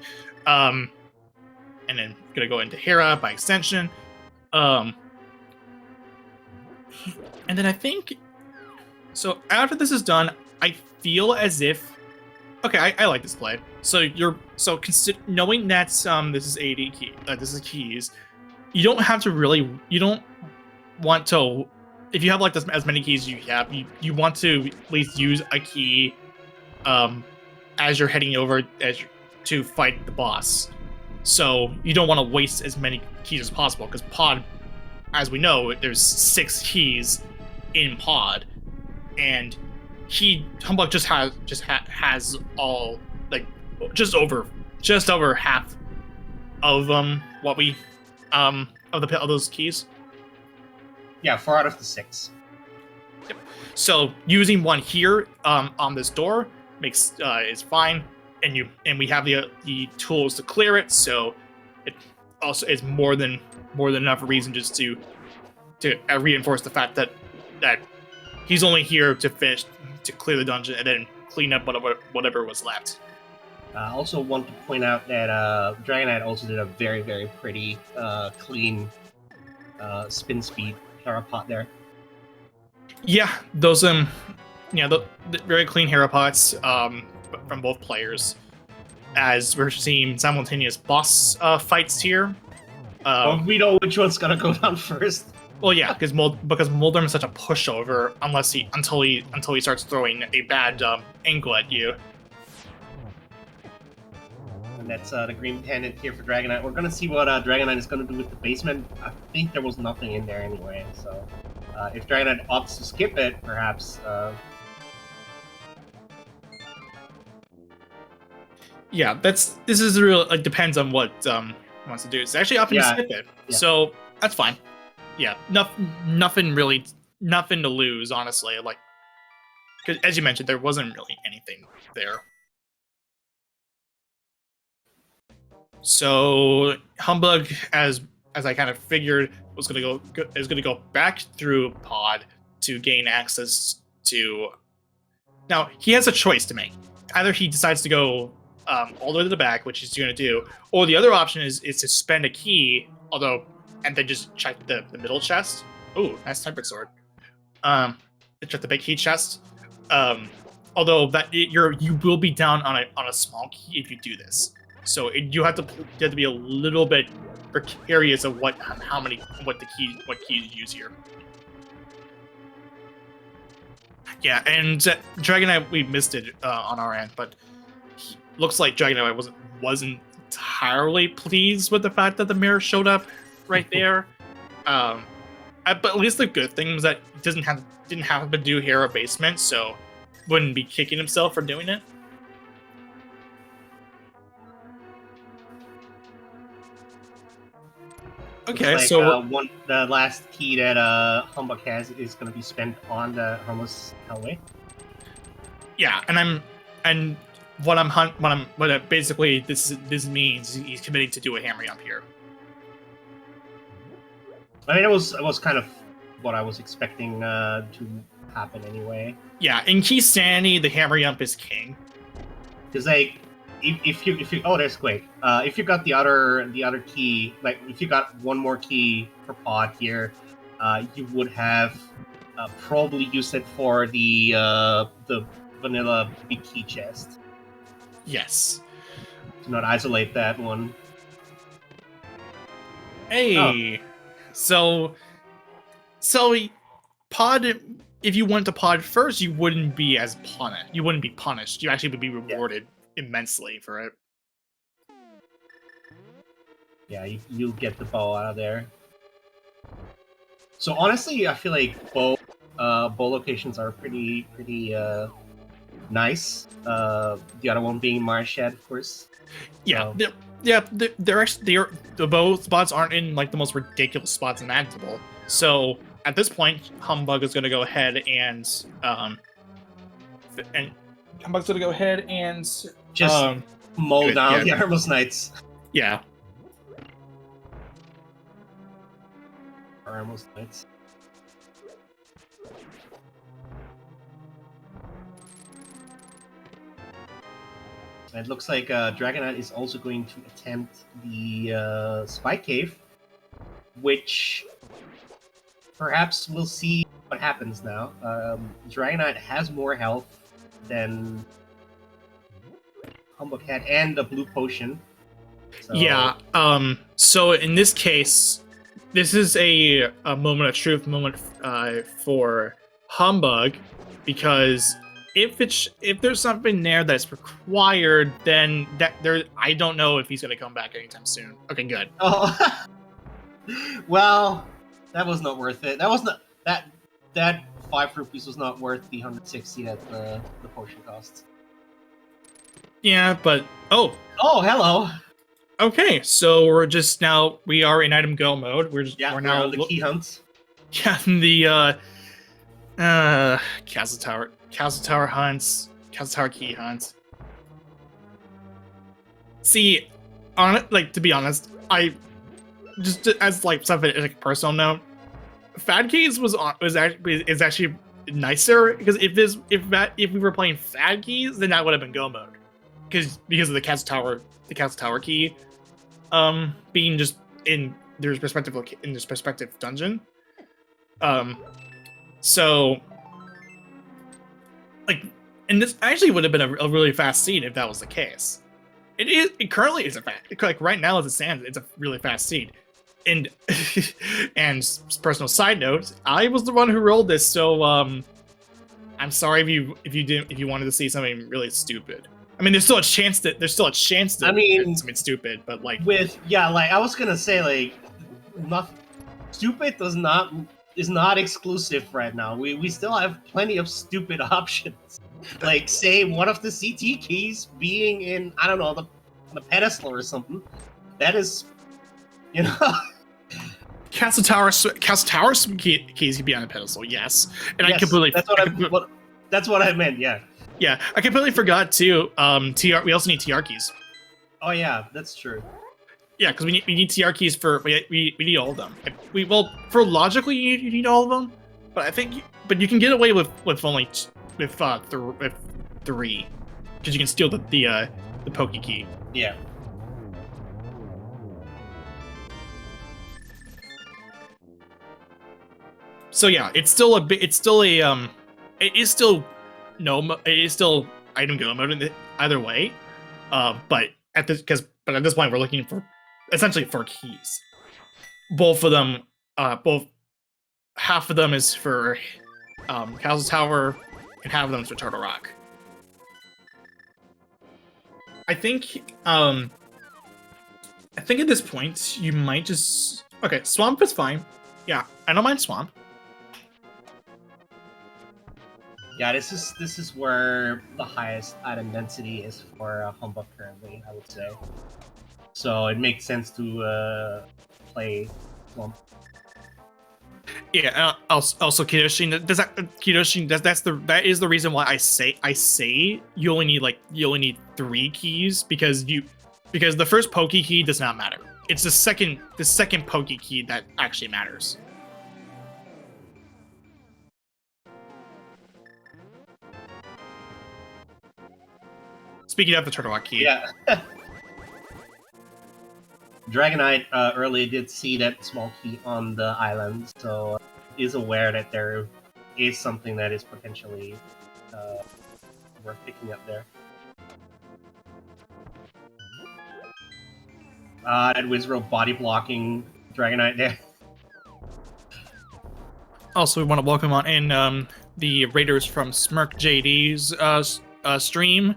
and then gonna go into Hera by extension. And then I think so. After this is done, I feel as if I like this play. So knowing that this is AD key, this is keys. You don't have to really. You don't want to. If you have like as many keys as you have, you want to at least use a key, as you're heading over to fight the boss. So you don't want to waste as many keys as possible because pod, as we know, there's 6 keys in pod, and Humbug just has all like just over half of what we of those keys. Yeah, 4 out of the 6. Yep. So using one here on this door makes is fine, and we have the tools to clear it. So it also is more than enough reason just to reinforce the fact that he's only here to clear the dungeon and then clean up whatever was left. I also want to point out that Dragonite also did a very, very pretty, clean spin speed Herapot there. Yeah, those the very clean Herapots from both players, as we're seeing simultaneous boss fights here. We know which one's gonna go down first. Well, yeah, because Moldrum is such a pushover until he starts throwing a bad angle at you. And that's the green pendant here for Dragonite. We're gonna see what Dragonite is gonna do with the basement. I think there was nothing in there anyway, so if Dragonite opts to skip it, perhaps. Yeah, this is real. It depends on what he wants to do. It's actually opting to skip it, so that's fine. Yeah, nothing to lose, honestly. Like, because as you mentioned, there wasn't really anything there. So Humbug, as I kind of figured, is gonna go back through pod to gain access to. Now he has a choice to make. Either he decides to go all the way to the back, which he's going to do, or the other option is to spend a key, and then just check the middle chest. Ooh, nice tempered sword. Check the big key chest. Although that you will be down on a small key if you do this. So you have to be a little bit precarious of what keys you use here. Yeah, and Dragonite, we missed it on our end, but looks like Dragonite wasn't entirely pleased with the fact that the mirror showed up right there. But at least the good thing was that he didn't have to do Hera basement, so wouldn't be kicking himself for doing it. Okay, like, so the last key that Humbug has is going to be spent on the Harmless Hellway. Yeah, and what basically this means he's committing to do a hammer up here. I mean, it was kind of what I was expecting to happen anyway. Yeah, in Key Sanity, the hammer jump is king. Because like, if you oh, there's Quake. If you got the other key, like if you got one more key per pod here, you would have probably used it for the vanilla big key chest. Yes. Do not isolate that one. Hey, so pod. If you went to pod first, you wouldn't be punished. You wouldn't be punished. You actually would be rewarded immensely for it. Yeah, you'll get the bow out of there. So honestly, I feel like bow locations are pretty nice. The other one being Marshed, of course. Yeah, they're actually the bow spots aren't in like the most ridiculous spots imaginable. So at this point, Humbug is going to go ahead and Humbug's going to go ahead and just mow down the Hermos Knights. Yeah. Hermos Knights. It looks like Dragonite is also going to attempt the Spy Cave, which perhaps we'll see what happens now. Dragonite has more health than Humbug had, and a blue potion. So... Yeah. So in this case, this is a moment of truth moment for Humbug, because if there's something there that's required, then I don't know if he's gonna come back anytime soon. Okay, good. Oh, well, that was not worth it. That was not that 5 rupees was not worth the 160 that the potion costs. Yeah, but oh, hello. Okay, so we are in item go mode. We're now on the key hunts. Yeah, the Castle Tower hunts, Castle Tower key hunts. See, to be honest, I just as something like personal note, Fad Keys is actually nicer, because if we were playing Fad Keys, then that would have been go mode, because of the Castle Tower key being just in their respective dungeon. So and this actually would have been a really fast seed if that was the case. It currently is right now as it stands, it's a really fast seed. And and personal side note, I was the one who rolled this, so I'm sorry if you wanted to see something really stupid. I mean, there's still a chance that I mean, something stupid, but I was gonna say, not stupid is not exclusive right now. We still have plenty of stupid options. Like, say, one of the CT keys being in, I don't know, the pedestal or something. That is, Castle Tower keys could be on a pedestal, yes. And yes, I completely. That's what I meant. Yeah. Yeah, I completely forgot too. We also need TR keys. Oh yeah, that's true. Yeah, because we need TR keys we need all of them. For logically you need all of them, but you can get away with only with 3, because you can steal the Poke key. Yeah. So yeah, it is still item go mode either way, but at this point we're looking for essentially 4 keys. Both of them, half of them is for Castle Tower, and half of them is for Turtle Rock. I think at this point you might just Swamp is fine. Yeah, I don't mind Swamp. Yeah, this is where the highest item density is for Humbug currently, I would say. So it makes sense to play Swamp. Yeah, also Kiroshin. That is the reason why I say you only need 3 keys, because the first Poke key does not matter. It's the second Poke key that actually matters. Speaking of the Turtle Rock key. Yeah. Dragonite earlier did see that small key on the island, so is aware that there is something that is potentially worth picking up there. That Wizrobe body blocking Dragonite there. Also, we want to welcome on in the Raiders from Smirk JD's stream.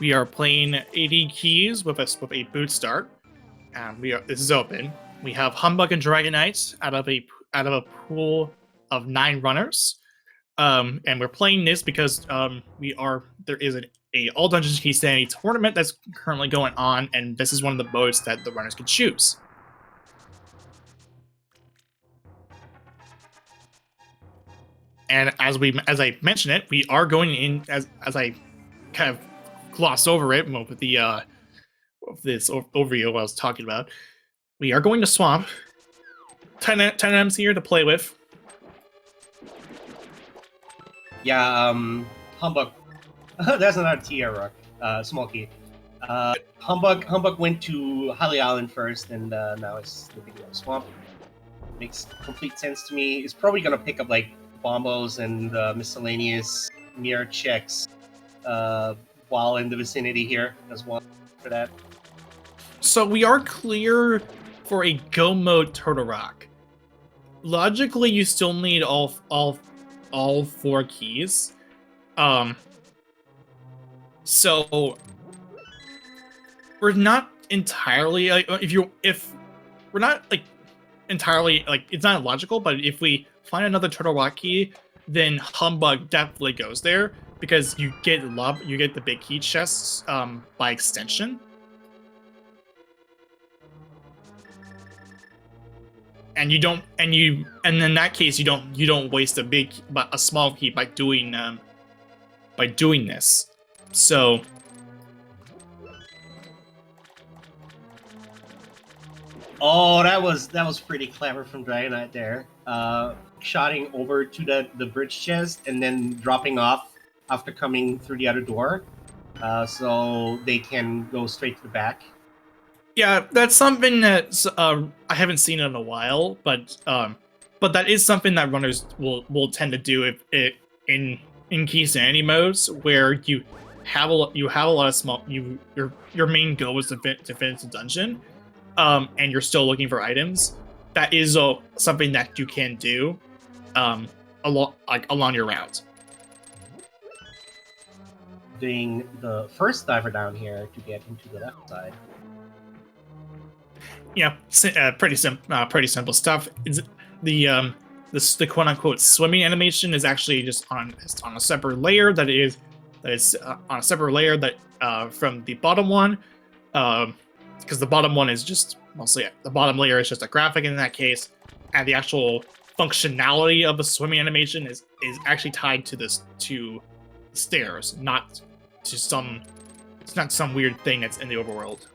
We are playing 80 keys with a boot start. This is open. We have Humbug and Dragonite out of a pool of 9 runners, and we're playing this because there is a All Dungeons Key Sanity tournament that's currently going on, and this is one of the modes that the runners can choose. And as I mentioned it, we are going in as I kind of glossed over it with this overview I was talking about. We are going to Swamp. 10 items here to play with. Yeah, Humbug. That's another TR rock, small key. Humbug went to Holly Island first, and now it's the Big Yellow Swamp. Makes complete sense to me. It's probably gonna pick up like bombos and miscellaneous mirror checks while in the vicinity here as well for that. So we are clear for a go mode Turtle Rock. Logically, you still need all 4 keys. So we're not entirely like if we're not like entirely like it's not logical, but if we find another Turtle Rock key, then Humbug definitely goes there because you get the big key chests by extension. And you don't, and in that case, you don't waste a small key by doing this. So, oh, that was pretty clever from Dragonite there. Shotting over to the bridge chest and then dropping off after coming through the other door, so they can go straight to the back. yeah, that's something that I haven't seen in a while, but that is something that runners will tend to do if it in key sanity modes where you have a lot of small your main goal is to finish the dungeon, and you're still looking for items. That is something that you can do, along your route. Doing the first diver down here to get into the left side. Yeah, pretty simple stuff. It's the quote unquote swimming animation is actually just on a separate layer that is on a separate layer that from the bottom one, because the bottom one is just mostly the bottom layer is just a graphic in that case, and the actual functionality of the swimming animation is actually tied to to stairs, not to it's not some weird thing that's in the overworld.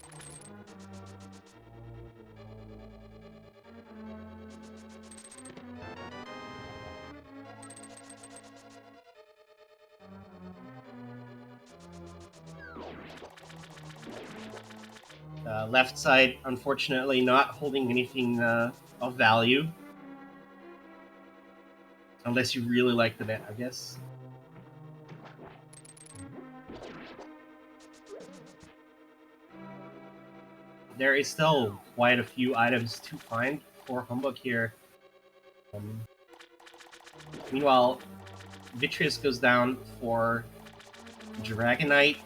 Left side, unfortunately, not holding anything of value. Unless you really like the net, I guess. There is still quite a few items to find for Humbug here. Meanwhile, Vitreous goes down for Dragonite.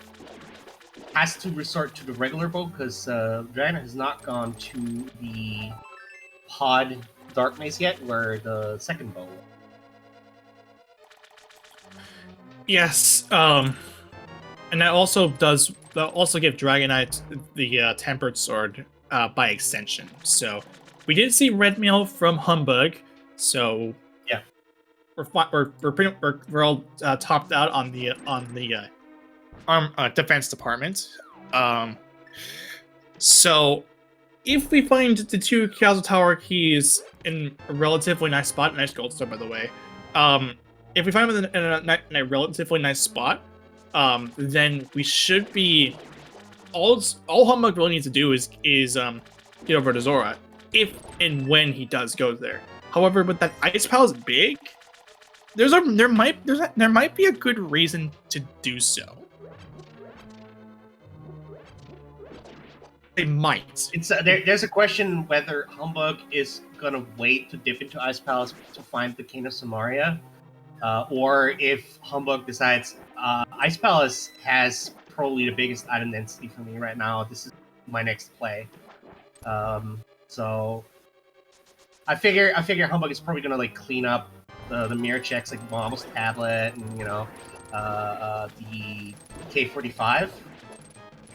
Has to resort to the regular bow because Dragonite has not gone to the pod Dark Maze yet, where the second bow. Yes, and that also gives Dragonite the Tempered Sword by extension. So we did see red mail from Humbug. So yeah, we're all topped out on the defense department. So if we find the 2 Castle Tower keys in a relatively nice spot, nice gold star by the way. If we find them in a relatively nice spot, then we should be all Humbug really needs to do is get over to Zora, if and when he does go there. However, with that Ice Palace big, there might be a good reason to do so. They might. It's there's a question whether Humbug is gonna wait to dip into Ice Palace to find the King of Samaria, or if Humbug decides Ice Palace has probably the biggest item density for me right now. This is my next play. So I figure Humbug is probably gonna like clean up the mirror checks like Mom's tablet and the K45.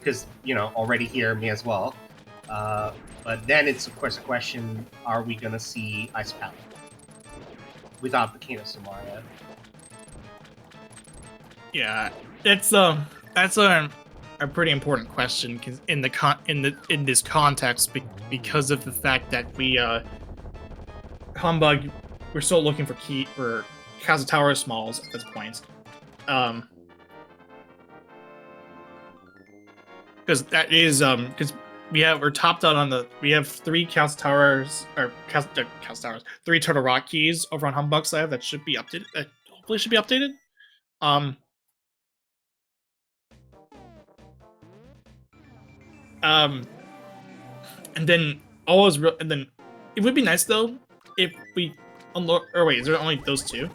Because, already here, me as well. But then it's, of course, a question, are we going to see Ice Palace without the King of Samaria? Yeah, that's a pretty important question in this context because of the fact that Humbug, we're still looking for Castle Tower smalls at this point. because that is we're topped out on we have 3 Chaos Towers or Chaos Towers, 3 Turtle Rock keys over on Humbug's side that should be updated. Hopefully, should be updated. And then and then it would be nice though if we unlock. Or wait, is there only those 2?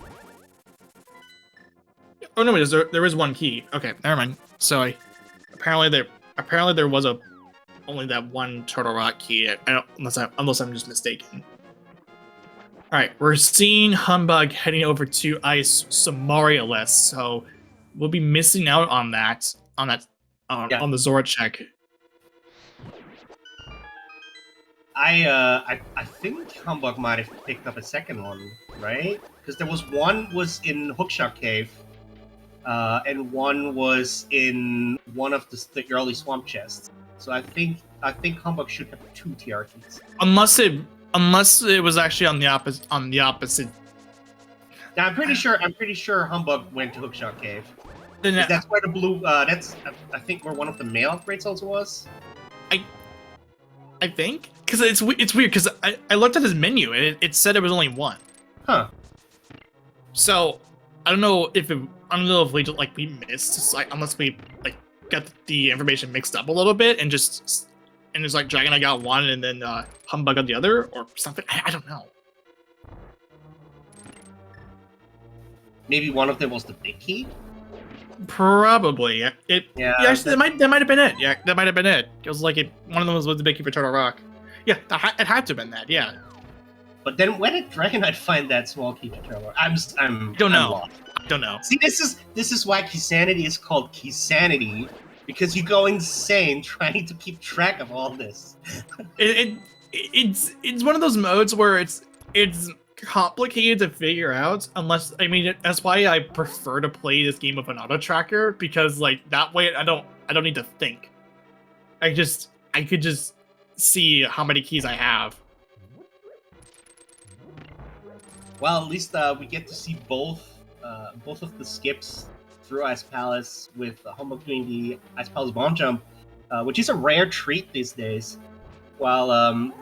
Oh no, wait, there is 1 key. Okay, never mind. So apparently there was only that 1 Turtle Rock key. Unless I'm just mistaken. All right, we're seeing Humbug heading over to Ice Somarialist, so we'll be missing out on that on the Zora check. I think Humbug might have picked up a second one, right? Because there was one was in Hookshot Cave, and one was in one of the early swamp chests. So I think Humbug should have 2 TR keys. Unless it was actually on the opposite. Now I'm pretty sure Humbug went to Hookshot Cave. Then That's where the blue. That's I think where one of the mail upgrades also was. I think because it's weird because I looked at his menu and it said it was only 1. Huh. So I don't know if we just we missed unless we got the information mixed up a little bit and it's like Dragon I got 1 and then Humbug got the other or something. I don't know. Maybe one of them was the big key. Probably. Yeah. Actually, that might have been it. Yeah, that might have been it. It was like one of them was the big key for Turtle Rock. Yeah, it had to have been that. Yeah. But then when did Dragonite find that small key for Turtle Rock? I don't know. See, this is why Keysanity is called Keysanity, because you go insane trying to keep track of all this. It's one of those modes where it's complicated to figure out. That's why I prefer to play this game with an auto tracker, because that way I don't need to think. I could just see how many keys I have. Well, at least we get to see both of the skips through Ice Palace, with Humbug doing the Ice Palace bomb jump, which is a rare treat these days. While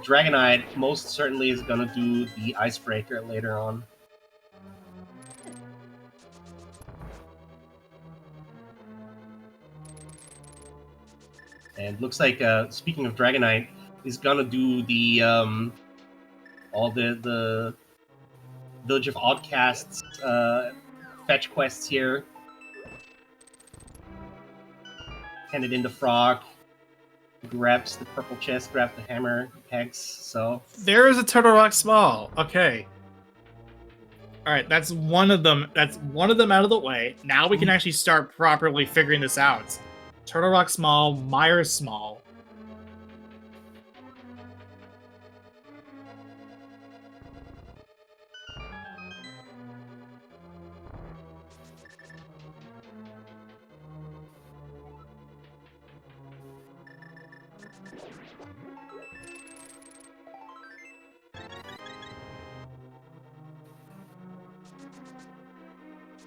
Dragonite most certainly is gonna do the Icebreaker later on. And looks like, speaking of Dragonite, is gonna do the all the Village of Outcasts fetch quests here. Handed in the frog, grabs the purple chest, grabs the hammer, pegs. So there is a Turtle Rock Small. Okay. All right, that's one of them. That's one of them out of the way. Now we can actually start properly figuring this out. Turtle Rock Small, Myers Small.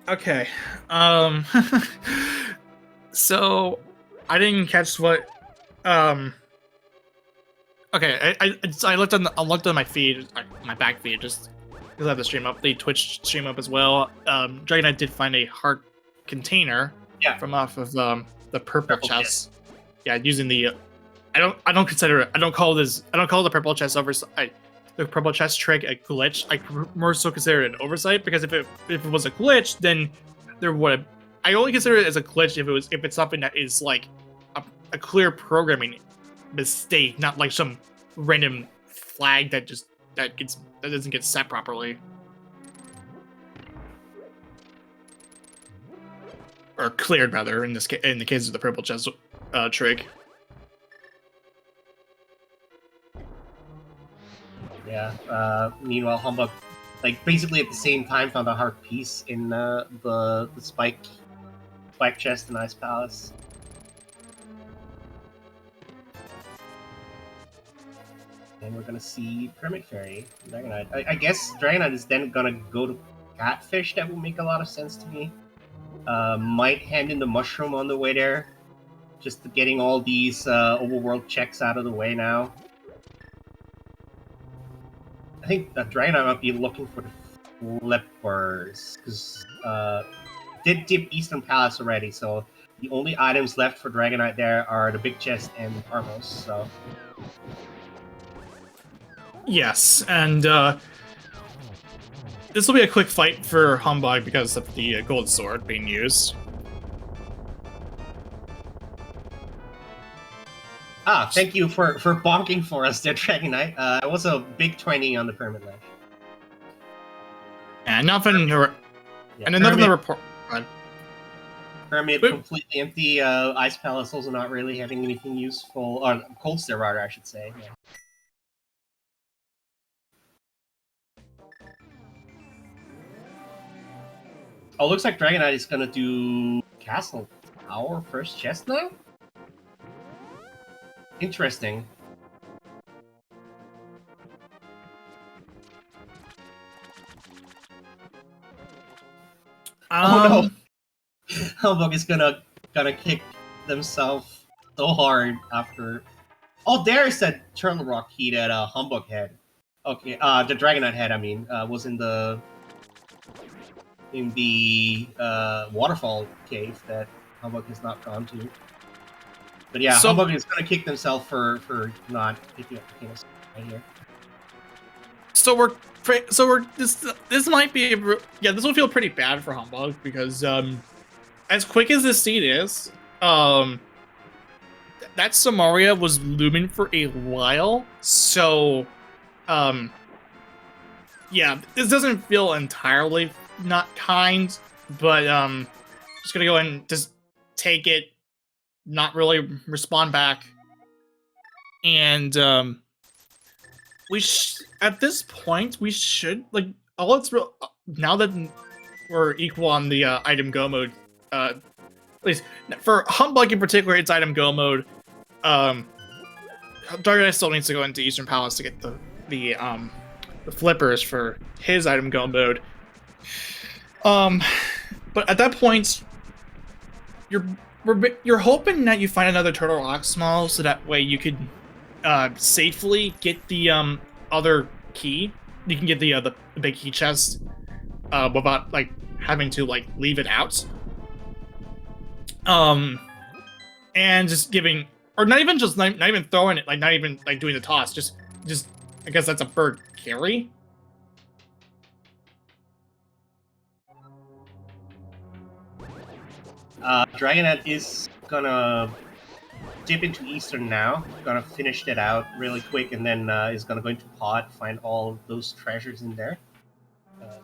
Okay. So I didn't catch what okay, I looked on my feed, my back feed, just because I have the stream up, the Twitch stream up as well. Dragonite did find a heart container from off of the purple chest. Yeah, using the I don't call the purple chest oversight. The purple chest trick a glitch. I more so consider it an oversight, because if it was a glitch, then there would. I only consider it as a glitch if it's something that is like a clear programming mistake, not like some random flag that doesn't get set properly, or cleared rather in the case of the purple chest trick. Yeah. Meanwhile, Humbug, basically at the same time, found a heart piece in the spike chest in Ice Palace. And we're gonna see Permit Fairy, Dragonite. I guess Dragonite is then gonna go to Catfish. That will make a lot of sense to me. Might hand in the mushroom on the way there. Just getting all these overworld checks out of the way now. I think Dragonite might be looking for the flippers, because did dip Eastern Palace already, so the only items left for Dragonite there are the big chest and Armos, so... Yes, and this will be a quick fight for Humbug because of the gold sword being used. Ah, thank you for bonking for us there, Dragonite. It was a big 20 on the Pyramid Ledge. And nothing... Yeah, and another Pyramid, report... Pyramid completely empty. Ice Palace also not really having anything useful. Or Cold Stair rather, I should say. Yeah. Oh, looks like Dragonite is gonna do Castle Tower first chest now? Interesting. Oh no! Humbug is gonna kick themselves so hard after. Oh, there's that Turtle Rock key that Humbug had. Okay, the Dragonite head. I mean, was in the waterfall cave that Humbug has not gone to. But yeah, so, Humbug is gonna kick themselves for not picking up the king right here. So we're this might be this will feel pretty bad for Humbug because as quick as this seed is, that Samaria was looming for a while. So yeah, this doesn't feel entirely not kind, but just gonna go and just take it, not really respond back, and at this point we should like all it's real now that we're equal on the item go mode. At least for Humbug in particular, it's item go mode. Dragonite still needs to go into Eastern Palace to get the flippers for his item go mode. But at that point, you're hoping that you find another Turtle Rock Small, so that way you could safely get the other key. You can get the big key chest without like having to like leave it out. And just giving, or not even throwing it, like not even like doing the toss. Just I guess that's a bird carry. Dragonite is gonna dip into Eastern now. Gonna finish that out really quick, and then is gonna go into Pod, find all those treasures in there.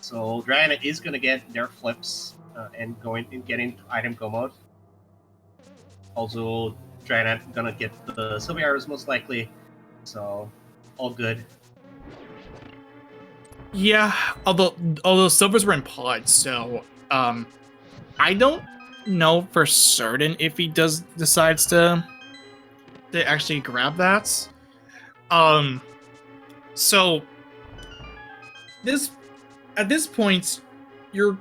So Dragonite is gonna get their flips and get into item go mode. Also, Dragonite gonna get the Silver Arrows most likely, so all good. Yeah, although silvers were in pods, so I don't know for certain if he decides to actually grab that. So at this point, you're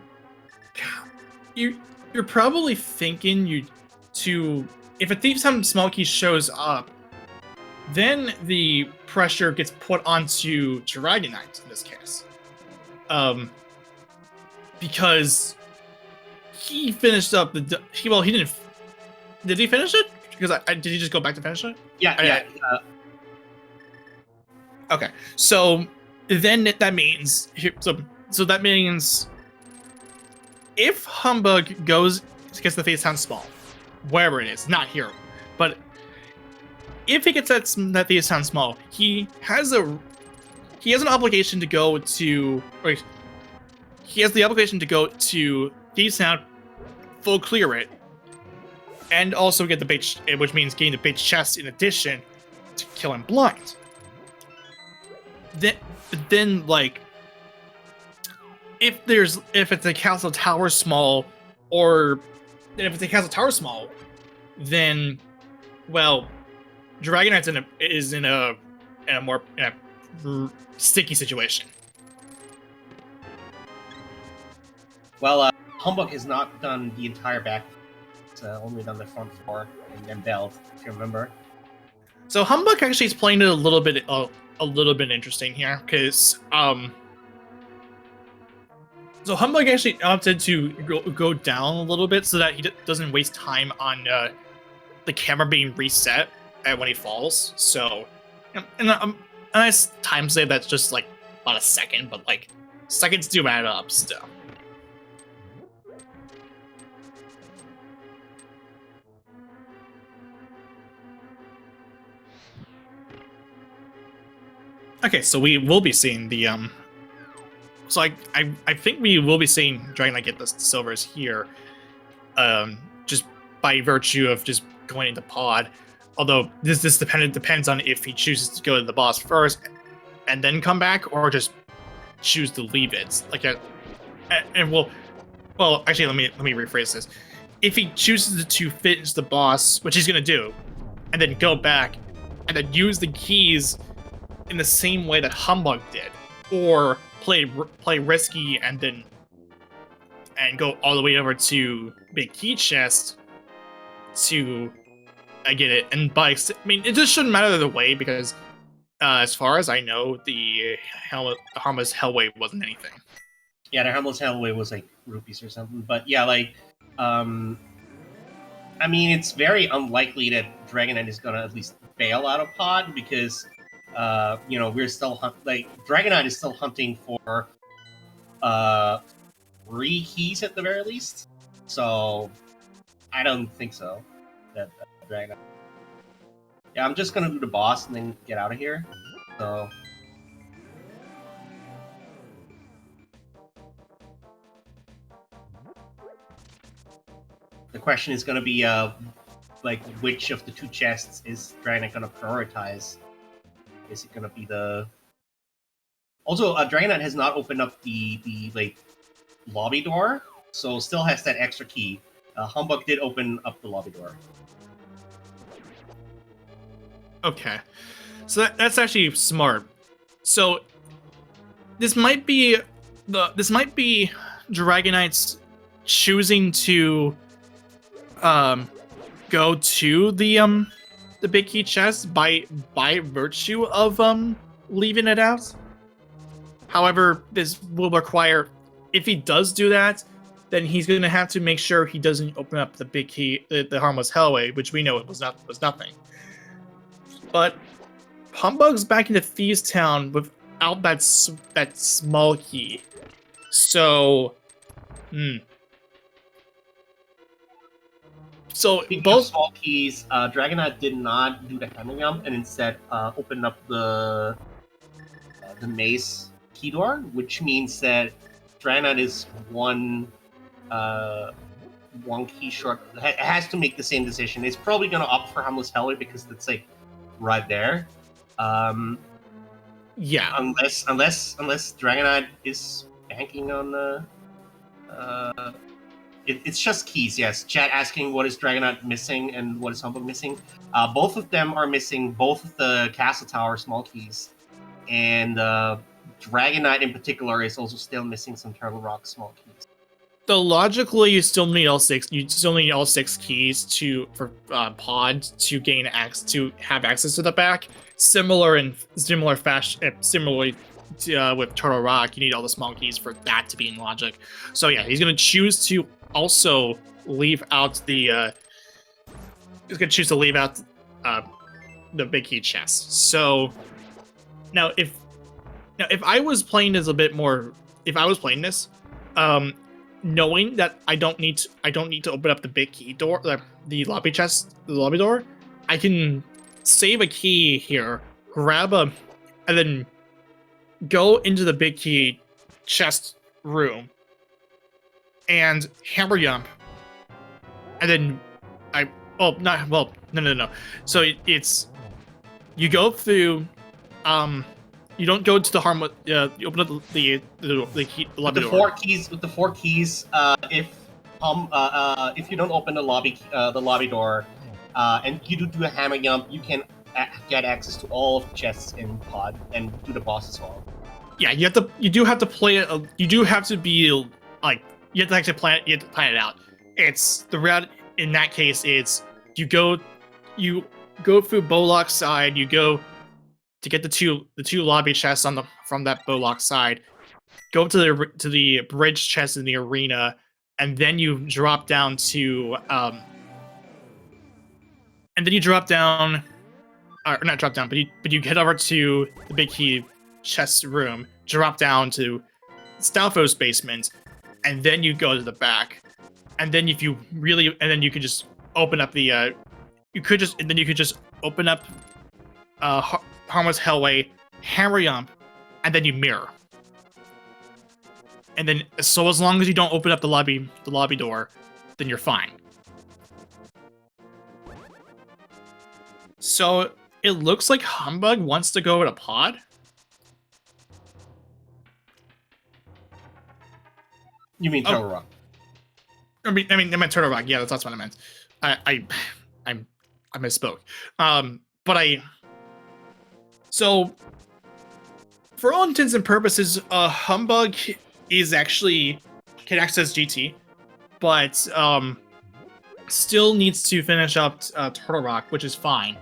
probably thinking if a Thieves' Town small key shows up, then the pressure gets put onto Dragonite in this case. Because he finished up he didn't. Did he finish it? Because did he just go back to finish it? Yeah. Okay, so then that means so that means if Humbug gets the Thieves' Town small, wherever it is, not here, but if he gets that Thieves' Town small, he has an obligation to go to, he has the obligation to go to Thieves' Town, full clear it, and also get the bait, which means getting the bait chest in addition to kill him blind. Then like, if it's a Castle Tower small, or if it's a Castle Tower small, then well, Dragonite is in a more sticky situation. Well, Humbug has not done the entire back, only on the front floor and then belt, if you remember. So Humbug actually is playing it a little bit interesting here, because so Humbug actually opted to go down a little bit so that he doesn't waste time on the camera being reset when he falls. So, and a nice time save that's just like about a second, but like seconds do add up still. Okay, so we will be seeing the so I think we will be seeing Dragonite get the silvers here, just by virtue of just going into pod. Although this depends on if he chooses to go to the boss first and then come back, or just choose to leave it. Like and well actually let me rephrase this. If he chooses to finish the boss, which he's gonna do, and then go back and then use the keys in the same way that Humbug did, or play risky and go all the way over to Big Key Chest to get it. And I mean, it just shouldn't matter the way, because as far as I know, the Harmless Hellway wasn't anything. Yeah, the Harmless Hellway was like rupees or something. But yeah, like, I mean, it's very unlikely that Dragonite is gonna at least bail out of pod, because we're still Dragonite is still hunting for 3 keys at the very least. So I don't think so. That Dragonite. Yeah, I'm just gonna do the boss and then get out of here. So the question is gonna be like, which of the 2 chests is Dragonite gonna prioritize? Is it gonna be the... Also, Dragonite has not opened up the like lobby door, so still has that extra key. Humbug did open up the lobby door. Okay, so that's actually smart. So this might be Dragonite's choosing to go to the Big Key Chest by virtue of leaving it out. However, this will require, if he does do that, then he's going to have to make sure he doesn't open up the Big Key, the Harmless Hellway, which we know it was nothing. But Humbug's back into Thieves Town without that small key. So, So Speaking both of small keys, Dragonite did not do the Hammer Jump and instead opened up the maze key door, which means that Dragonite is one key short. It has to make the same decision. It's probably gonna opt for Harmless Hellway because it's like right there. Yeah. Unless Dragonite is banking on the. It's just keys, yes. Chat asking what is Dragonite missing and what is Humbug missing. Both of them are missing both of the Castle Tower small keys, and Dragonite in particular is also still missing some Turtle Rock small keys. So logically, you still need all six. You still need all 6 keys for Pod to have access to the back. Similarly, with Turtle Rock, you need all the small keys for that to be in logic. So yeah, he's gonna choose to also leave out the. He's gonna choose to leave out the Big Key Chest. So now, if I was playing this a bit more, if I was playing this, knowing that I don't need to open up the Big Key door, the lobby door, I can save a key here, and then go into the Big Key chest room and hammer jump, and then no. So it's you go through. You don't go to the harmless. You open up the lobby door. With the 4 keys, if you don't open the lobby door, and you do a hammer jump, you can get access to all of the chests in Pod and do the boss as well. Yeah, you do have to play it. You do have to be like, you have to actually plan it out. It's the reality. in that case, it's you go through Bollock's side. You go to get the two lobby chests from that Bollock side. Go to the bridge chest in the arena, and then you drop down to or not drop down, but you head over to the big key chest room, drop down to Stalfo's basement, and then you go to the back. And then if you really, and then you could just open up the, you could just open up Harmless Hellway, hammer jump, and then you mirror. And then, so as long as you don't open up the lobby door, then you're fine. So it looks like Humbug wants to go to pod. You mean Turtle Rock? I meant Turtle Rock. Yeah, that's what I meant. I misspoke. So for all intents and purposes, Humbug is actually can access GT, but still needs to finish up Turtle Rock, which is fine.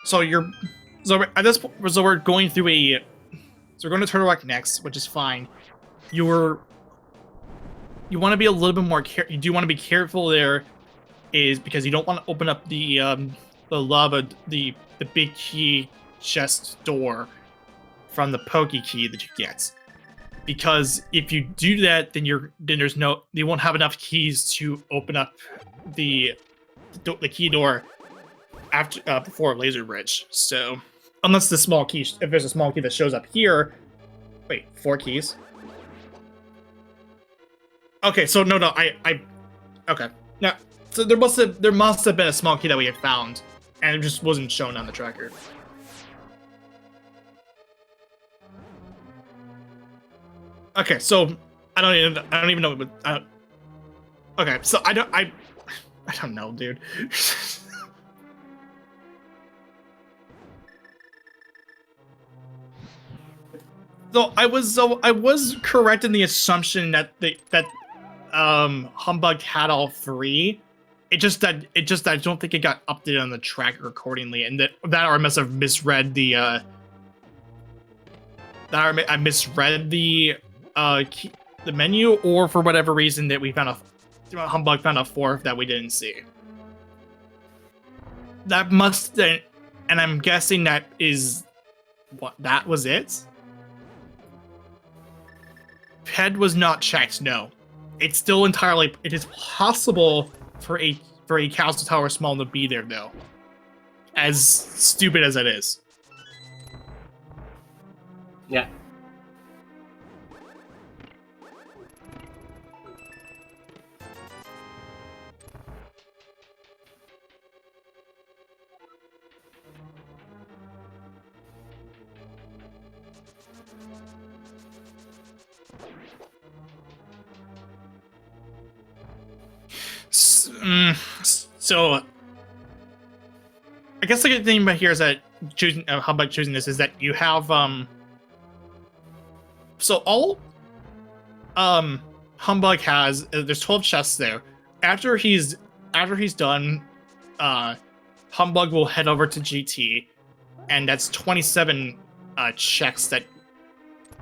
So we're going through so we're going to Turtle Rock next, which is fine. You want to be a little bit more you do want to be careful there, is because you don't want to open up the big key chest door from the pokey key that you get, because if you do that, then you won't have enough keys to open up the key door after before Laser Bridge. So unless if there's a small key that shows up here. Wait, 4 keys. Okay, so no, okay. Now, so there must have been a small key that we had found, and it just wasn't shown on the tracker. Okay, so I don't even know. Okay, so I don't know, dude. So I was correct in the assumption that Humbug had all 3. It just I don't think it got updated on the tracker accordingly, and that or I must have misread the I misread the menu, or for whatever reason that Humbug found a 4th that we didn't see. That must, and I'm guessing that was it. Head was not checked. No, it's still entirely. It is possible for a Castle Tower small to be there, though. As stupid as it is. Yeah. So, I guess the good thing about here is that Humbug choosing this is that you have so all Humbug has, there's 12 chests there. After he's done, Humbug will head over to GT, and that's 27 checks that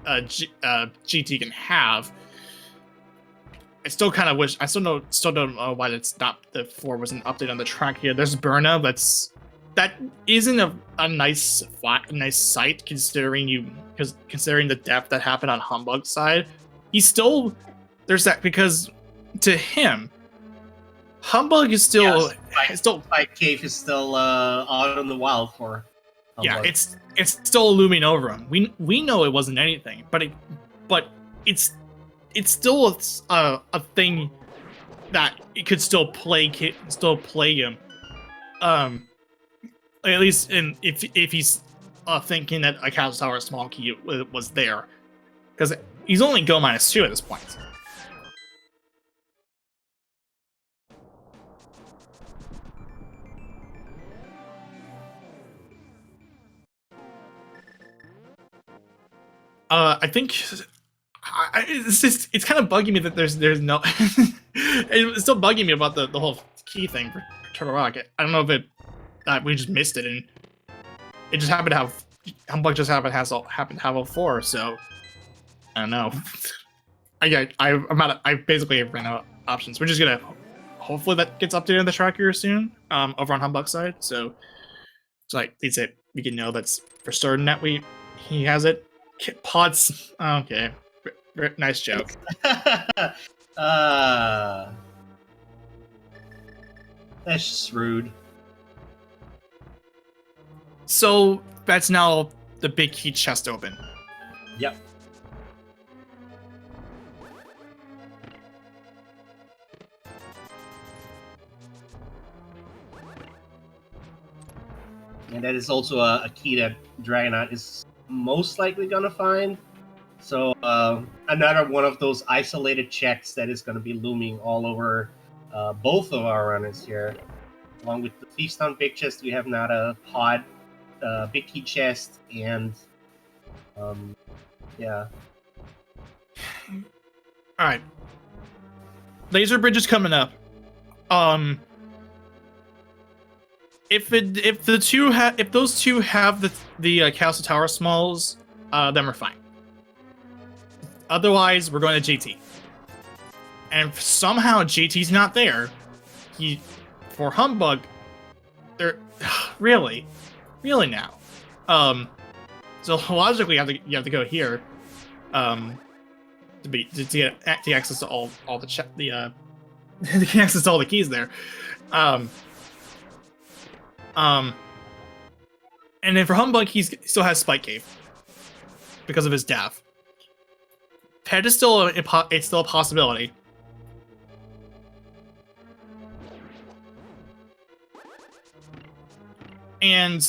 GT can have. I still kind of wish. I still don't know why the 4 wasn't updated on the track here. There's Burna. That isn't a nice sight considering the death that happened on Humbug's side. There's that, because to him, Humbug is still Fight Cave is still out on the wild for Humbug. Yeah, it's still looming over him. We know it wasn't anything, but it's still a thing that it could still plague him. At least if he's thinking that a Castle Tower small key was there, because he's only go -2 at this point. it's kind of bugging me that there's no. It's still bugging me about the whole key thing for Turtle Rock. I don't know if we just missed it and it just happened to have Humbug just happened to have a 4. So I don't know. I basically ran out of options. We're just gonna hopefully that gets updated in the tracker soon. Over on Humbug's side. So it's like at least we can know that's for certain that he has it. Pods. Okay. Nice joke. That's just rude. So that's now the big key chest open. Yep. And that is also a key that Dragonite is most likely gonna find. So another one of those isolated checks that is going to be looming all over both of our runners here. Along with the Thief's Town Big Chest, we have now a Pod Big Key Chest, and yeah. All right. Laser Bridge is coming up. If those two have the Castle Tower smalls, then we're fine. Otherwise, we're going to JT. And if somehow JT's not there, for Humbug, they're really now. So logically, you have to go here, to get access to all the to get access to all the keys there. And then for Humbug, he still has Spike Cave because of his death. Pet is still a possibility. And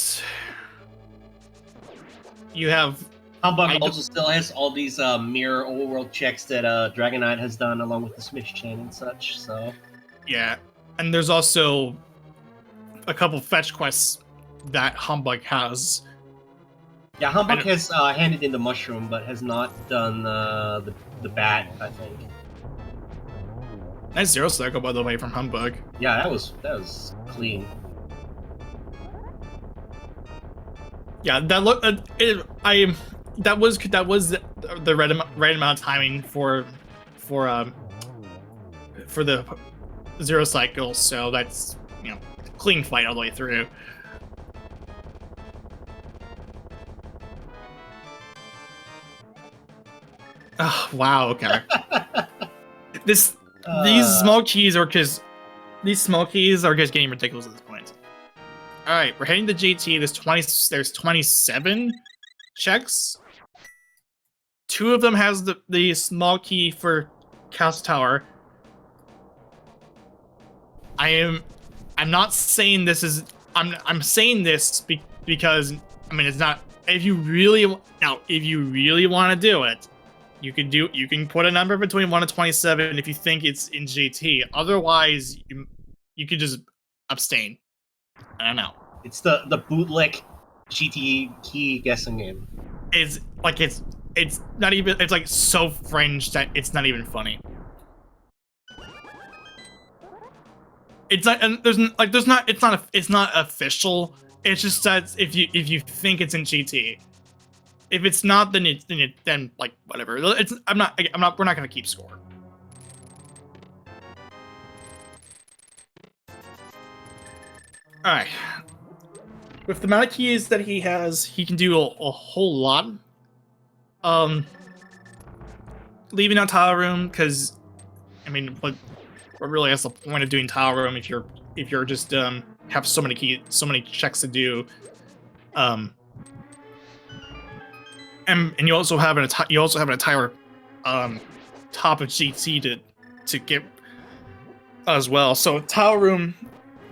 you have Humbug also still has all these mirror overworld checks that Dragonite has done along with the Smith chain and such. So yeah, and there's also a couple fetch quests that Humbug has. Yeah, Humbug has handed in the mushroom, but has not done the bat, I think. Nice zero circle, by the way, from Humbug. Yeah, that was clean. Yeah, that look. That was the right amount of timing for the zero cycle. So that's clean fight all the way through. Oh, wow. Okay. These small keys are just getting ridiculous at this point. All right, we're heading to JT. There's 27 checks. 2 of them has the small key for Castle Tower. I'm not saying this is. I'm saying this because it's not. If you really want to do it, you can put a number between 1 and 27 if you think it's in JT. Otherwise, you could just abstain. I don't know. It's the bootleg GT key guessing game. It's not even. It's like so fringe that it's not even funny. It's not, and it's not official. It's just that if you think it's in GT, if it's not, then like whatever. We're not gonna keep score. All right. With the amount of keys that he has, he can do a whole lot. Leaving out Tile Room, because what really is the point of doing Tile Room if you're just have so many checks to do, and you also have an entire top of GT to get as well. So Tile Room,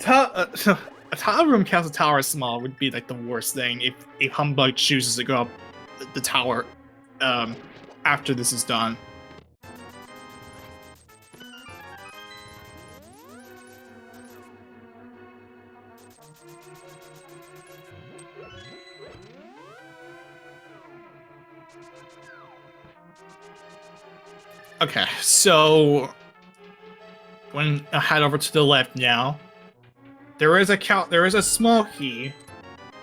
a Tile Room Castle Tower small would be like the worst thing if Humbug chooses to go up the tower after this is done. Okay, so when I head over to the left now, there is a small key.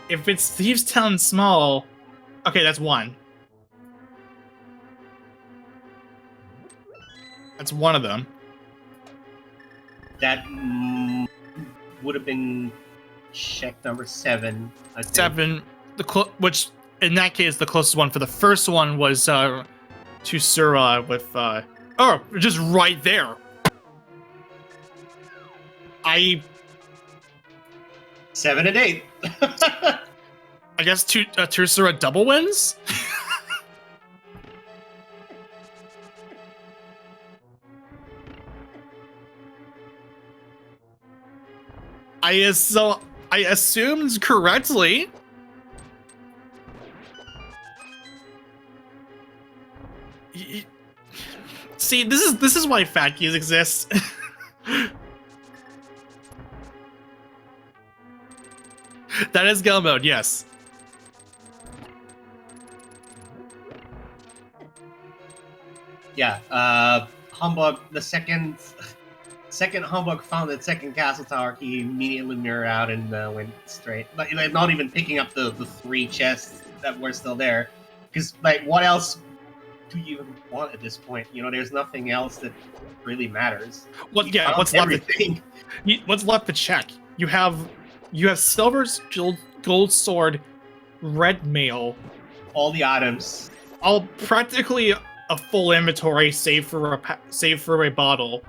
If it's Thieves Town small, okay, that's one. That's one of them. That would have been check number 7. I think. 7. Which in that case, the closest one for the first one was to Sura with just right there. 7 and 8. I guess Sura double wins. I assumed correctly. See, this is why fat keys exist. That is go mode, yes. Yeah, Humbug, the second Humbug found that second castle tower key, immediately mirrored out and went straight. Like, not even picking up the 3 chests that were still there. Because, like, what else do you even want at this point? You know, there's nothing else that really matters. What's left to check? You have Silver's gold sword, red mail, all the items, all practically a full inventory, save for a bottle.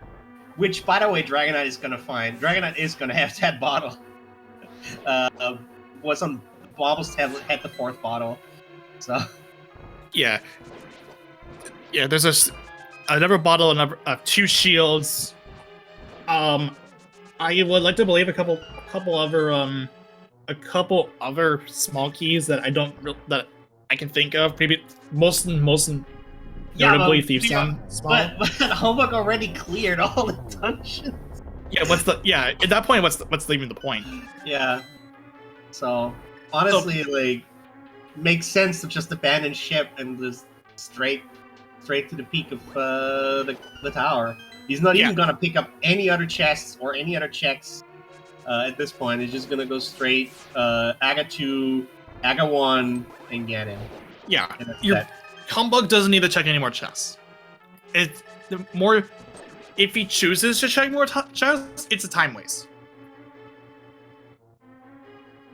Which, by the way, Dragonite is gonna find. Dragonite is gonna have that bottle. Was on Bobbles had the 4th bottle, so yeah. There's another bottle, another 2 shields. I would like to believe a couple other small keys that that I can think of. Maybe most notably Thieves Town small. But Humbug already cleared all the dungeons. Yeah, at that point, what's even the point? Yeah. So honestly, like, makes sense to just abandon ship and just straight to the peak of the tower. He's not even gonna pick up any other chests or any other checks at this point. He's just gonna go straight Aga 2, Aga 1, and Ganon. Yeah, Humbug doesn't need to check any more chests. If he chooses to check more chests, it's a time waste.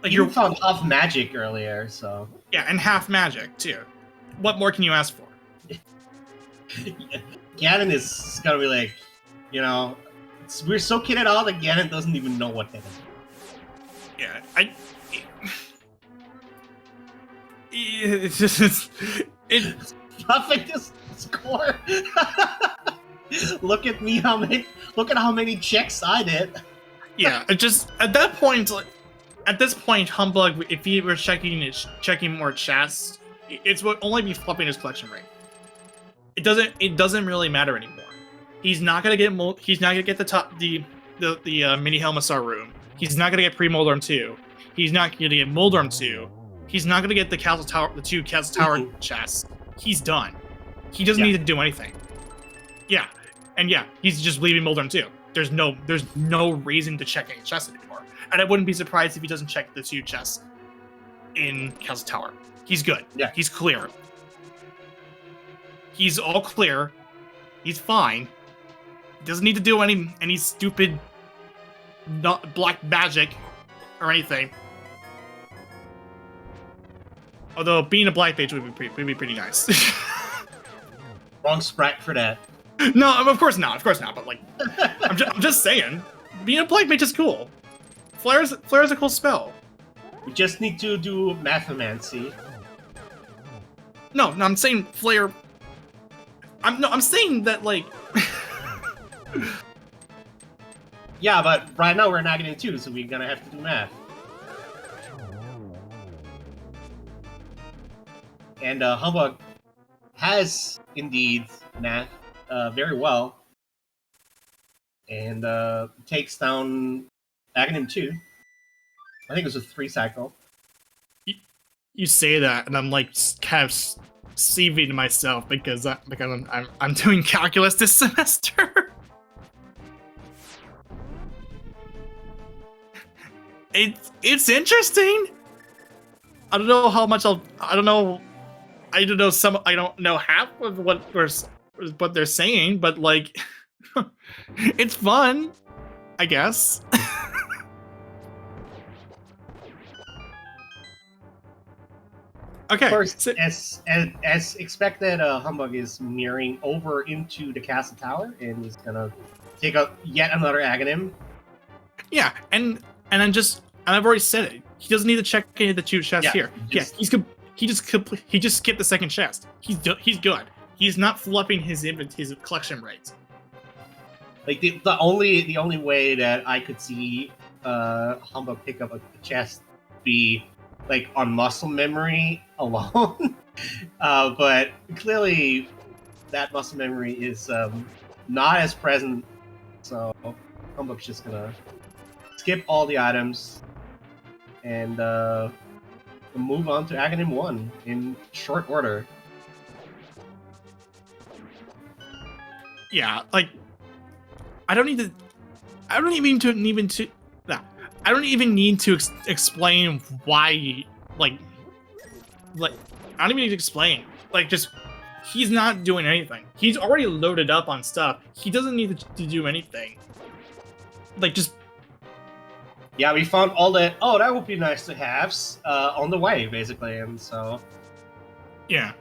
Like, you found half magic earlier, so yeah, and half magic too. What more can you ask for? Ganon is gonna be like, you know, we're so kitted out that Ganon doesn't even know what that is. Yeah, it's nothing to score. Look at me! Look at how many checks I did. Yeah, just at that point, at this point, Humbug, if he were checking more chests, it would only be flipping his collection rate. It doesn't really matter anymore. He's not gonna get the mini Helmasaur room. He's not gonna get pre-Moldorm 2. He's not gonna get Moldorm 2. He's not gonna get the 2 Castle Tower chests. He's done. He doesn't need to do anything. Yeah, and yeah, he's just leaving Moldorm 2. There's no reason to check any chests anymore. And I wouldn't be surprised if he doesn't check the 2 chests in Castle Tower. He's good. Yeah, he's clear. He's all clear. He's fine. He doesn't need to do any stupid black magic or anything. Although being a black mage would be pretty nice. Wrong sprite for that. No, of course not. Of course not. But like, I'm just saying, being a black mage is cool. Flare's a cool spell. We just need to do Mathomancy. No, I'm saying Flare. I'm saying that, like. Yeah, but right now we're not getting 2, so we're gonna have to do math. And Humbug has indeed math very well, and takes down Aghanim 2. I think it was a 3 cycle. You say that, and I'm like kind of saving myself because I'm doing calculus this semester. It's interesting. I don't know how much I don't know half of what they're saying, but like it's fun, I guess. Okay. Of course, as expected, Humbug is mirroring over into the castle tower, and he's gonna take out yet another Aghanim. Yeah, and I've already said it. He doesn't need to check any of the two chests here. He just skipped the second chest. He's good. He's not fluffing his collection rates. Like the only way that I could see Humbug pick up a chest be like on muscle memory alone, but clearly that muscle memory is not as present. So Humbug's just gonna skip all the items and move on to Aghanim 1 in short order. Yeah, like I don't even need to explain why. Like I don't even need to explain. Like, just he's not doing anything. He's already loaded up on stuff. He doesn't need to do anything. Like, just yeah, we found all the that would be nice to haves on the way, basically, and so yeah.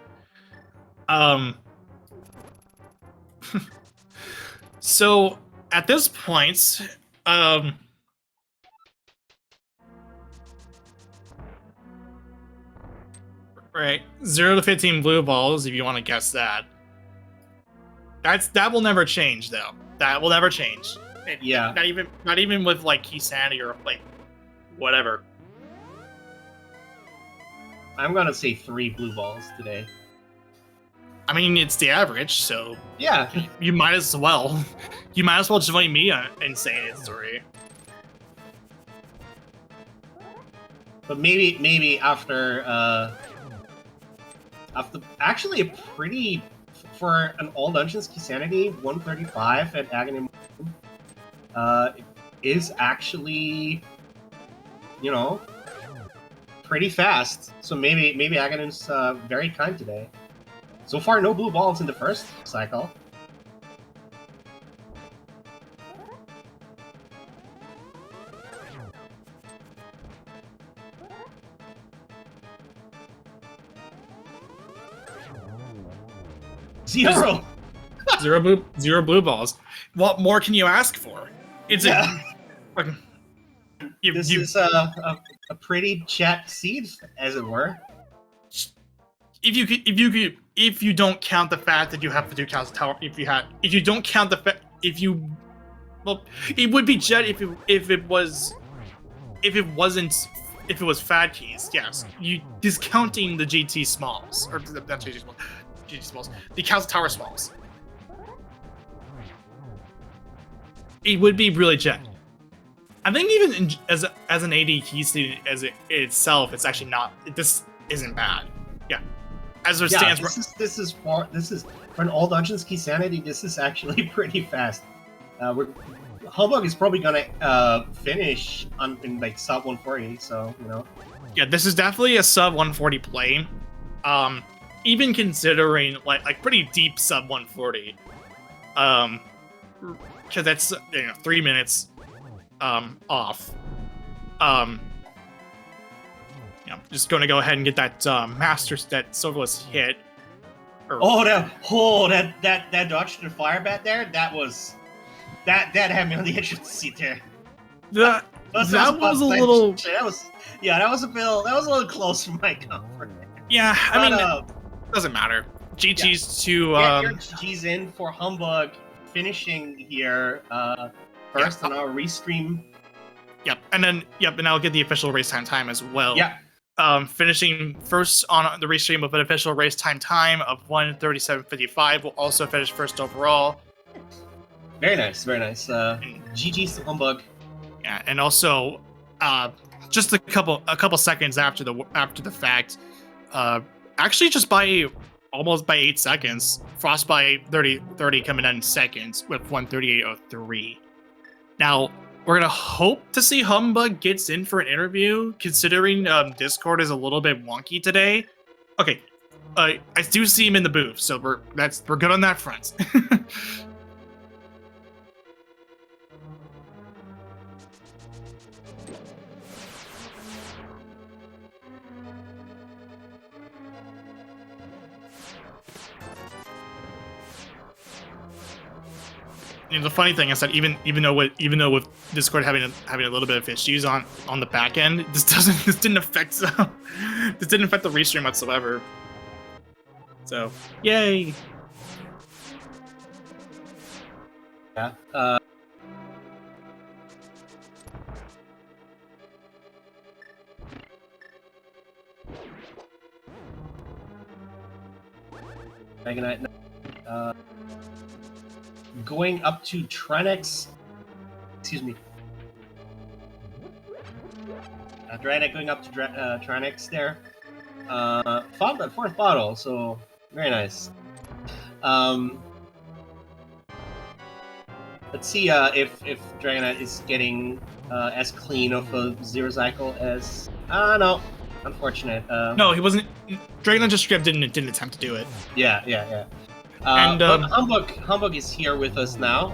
So at this point, right, 0 to 15 blue balls, if you want to guess that. That will never change, though. That will never change. Yeah. Not even with like key sanity or like whatever. I'm gonna say 3 blue balls today. I mean, it's the average, so yeah, you might as well. You might as well join me in saying it's 3. But maybe after actually a pretty for an all dungeons key sanity 135 at Aghanim is actually, you know, pretty fast. So maybe Aghanim's very kind today. So far, no blue balls in the first cycle. Zero blue balls. What more can you ask for? It's this is a pretty chat seed, as it were. If you don't count the fact that you have to do Castle Tower, if you don't count the fact, it would be jet if it was fat keys. Yes, you discounting the GT smalls or not GT smalls, the Castle Tower smalls. It would be really jet. I think even as an AD key state itself, it's actually not. This isn't bad. Yeah. As it stands, this is for an all dungeons key sanity. This is actually pretty fast. Humbug is probably gonna finish in like sub 140. So you know. Yeah, this is definitely a sub 140 play. Even considering like pretty deep sub 140. Because that's 3 minutes off. Just going to go ahead and get that that Silverless hit. That dodge to the fire bat there. That had me on the edge of the seat there. That was a little. That was a little close for my comfort. Yeah, I mean, it doesn't matter. GG's to get your GG's in for Humbug finishing here first on our restream. Yep, and I'll get the official race time as well. Yeah. Finishing first on the restream with an official race time of 1:37:55. We'll also finish first overall. Very nice, very nice. GG's to Humbug. Yeah, and also just a couple seconds after the fact, actually just by almost by 8 seconds. Frostbite 30 coming in second with 138.03. Now, we're going to hope to see Humbug gets in for an interview, considering Discord is a little bit wonky today. Okay, I do see him in the booth, so we're good on that front. You know, the funny thing is that even though with Discord having a little bit of issues on the back end, this didn't affect the restream whatsoever. So yay! Yeah. Going up to Trenex. Excuse me. Dranek going up to Trenex there. Found that fourth bottle, so very nice. Let's see if Dragonite is getting as clean of a zero cycle as. No. Unfortunate. No, he wasn't. Dragonite just didn't attempt to do it. Yeah. But Humbug is here with us now.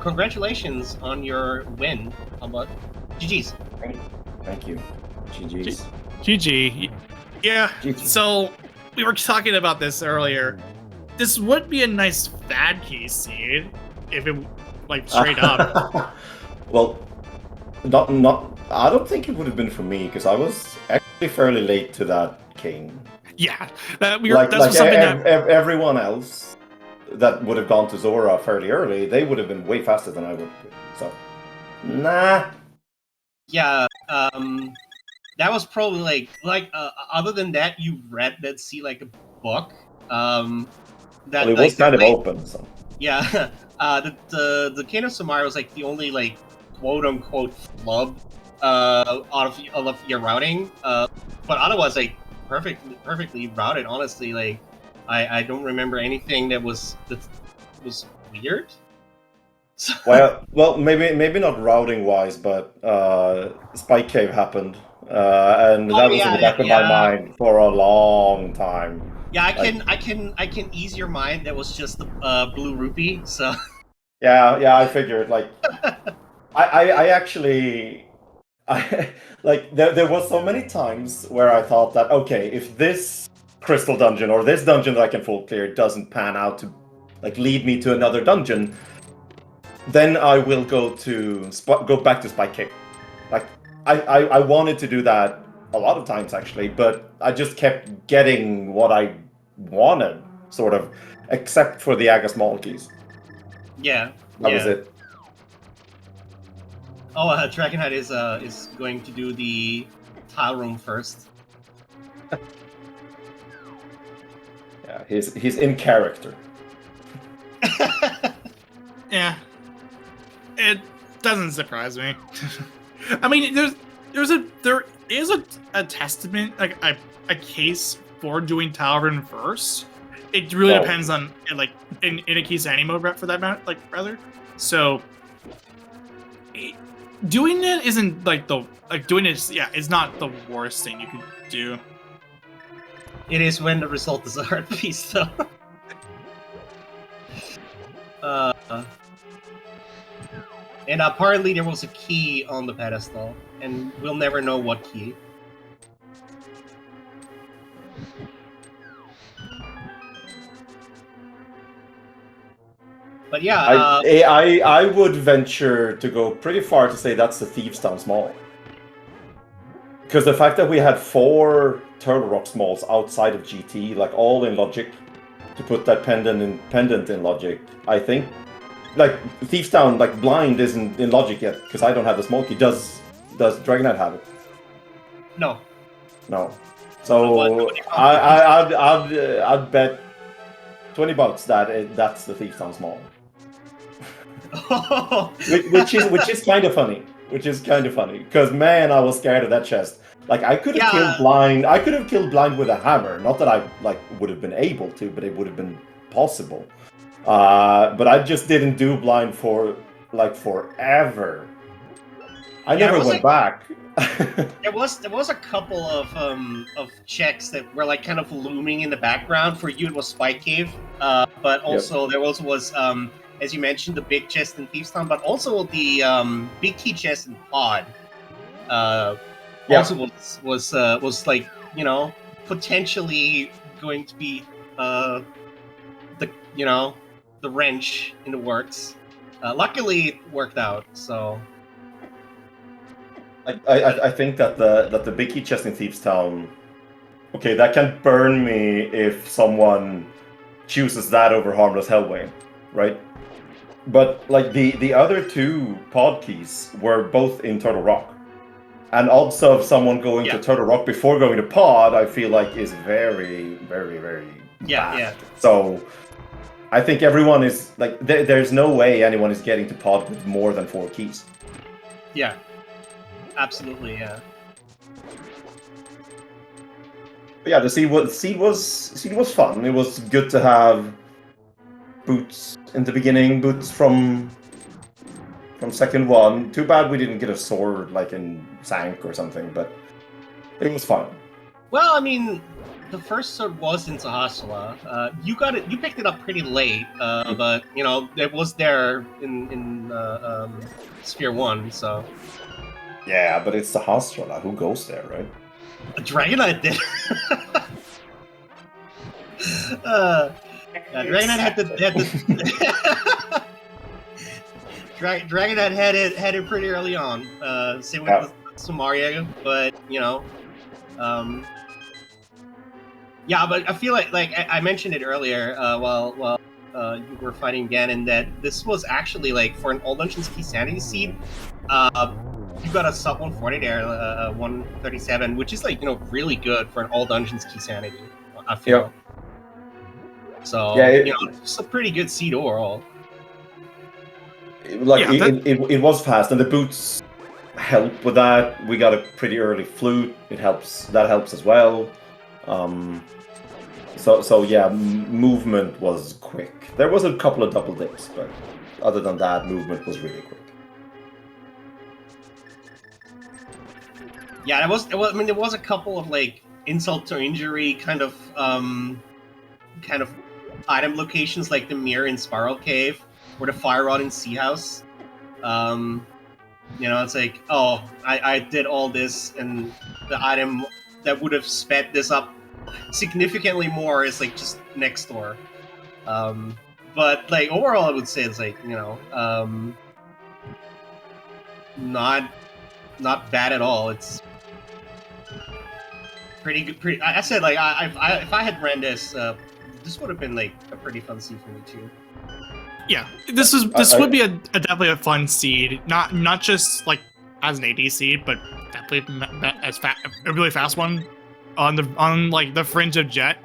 Congratulations on your win, Humbug. GG's. Thank you. GG's. GG. Yeah. GG. So we were talking about this earlier. This would be a nice bad key seed if it like straight up. Well, not. I don't think it would have been for me because I was actually fairly late to that king. Yeah, everyone else that would have gone to Zora fairly early, they would have been way faster than I would. So, nah. Yeah. That was probably like other than that, you read that see like a book. That it was kind of open. So. Yeah. The King of Samara was like the only like quote unquote flub out of your routing. But otherwise like perfectly routed. Honestly, like I don't remember anything that was weird. well, maybe not routing wise, but Spike Cave happened, and that was in the back of my mind for a long time. Yeah, I can ease your mind. That was just the blue rupee. So. Yeah, I figured. Like, I actually, there was so many times where I thought that okay, if this crystal dungeon or this dungeon that I can full clear doesn't pan out to like lead me to another dungeon, then I will go back to Spike Cave. Like I wanted to do that a lot of times actually, but I just kept getting what I wanted, sort of, except for the Aga small keys. Yeah. That was it. Oh, Dragonhead is going to do the tile room first. Yeah, he's in character. Yeah, it doesn't surprise me. I mean, there is a testament, like a case for doing Talvin first. It really depends on like in a case any mode for that matter, like rather. So doing it isn't like doing it. Yeah, it's not the worst thing you could do. It is when the result is a hard piece, though. And apparently there was a key on the pedestal, and we'll never know what key. But yeah, I would venture to go pretty far to say that's the Thieves' Town Small. Because the fact that we had 4 Turtle Rock Smalls outside of GT, like all in Logic, to put that pendant in Logic, I think, like Thieves' Town, like Blind isn't in Logic yet because I don't have the small key. Does Dragonite have it? No. So I'd bet $20 that that's the Thieves' Town Small. which is kind of funny. Because man, I was scared of that chest. Like I could have killed blind. I could have killed blind with a hammer. Not that I like would have been able to, but it would have been possible. But I just didn't do blind for like forever. I never went back. There was a couple of checks that were like kind of looming in the background. For you, it was Spike Cave, but also there also was as you mentioned, the big chest in Thieves Town, but also the big key chest in Pod. Also was like, you know, potentially going to be the the wrench in the works. Luckily, it worked out. So I think that the big key chest in Thieves Town, okay, that can burn me if someone chooses that over Harmless Hellway, right? But like the other two pod keys were both in Turtle Rock. And odds of someone going to Turtle Rock before going to pod, I feel like is very, very, very bad. Yeah. So I think everyone is like, there's no way anyone is getting to pod with more than 4 keys. Yeah, absolutely, yeah. But yeah, the seed was fun. It was good to have boots in the beginning, boots from second one. Too bad we didn't get a sword like in Sank or something, but it was fun. Well, I mean, the first sword was in Sahasrara. You picked it up pretty late, but you know it was there in Sphere 1, so. Yeah, but it's Sahasrara. Who goes there, right? Dragonite did. Dragonite had the Dragonite had it pretty early on. Same with Samaria, but you know, yeah. But I feel like I mentioned it earlier while you were fighting Ganon, that this was actually like for an All Dungeons Key Sanity seed. You got a sub 140 there, 137, which is like, you know, really good for an All Dungeons Key Sanity, I feel. Yep. So, yeah, you know, it's a pretty good seed overall. Like, it was fast, and the boots help with that. We got a pretty early flute. That helps as well. So yeah, movement was quick. There was a couple of double dips, but other than that, movement was really quick. Yeah, I mean, there was a couple of like insult to injury kind of item locations, like the mirror in Spiral Cave or the fire rod in Sea House. You know, it's like, oh, I did all this, and the item that would have sped this up significantly more is like just next door. But like overall, I would say it's like, you know, not bad at all. It's pretty good. I said, like, if I had ran this, this would have been like a pretty fun seed for me too. Yeah, this would be definitely a fun seed. Not just like as an AD seed, but definitely as a really fast one on like the fringe of Jet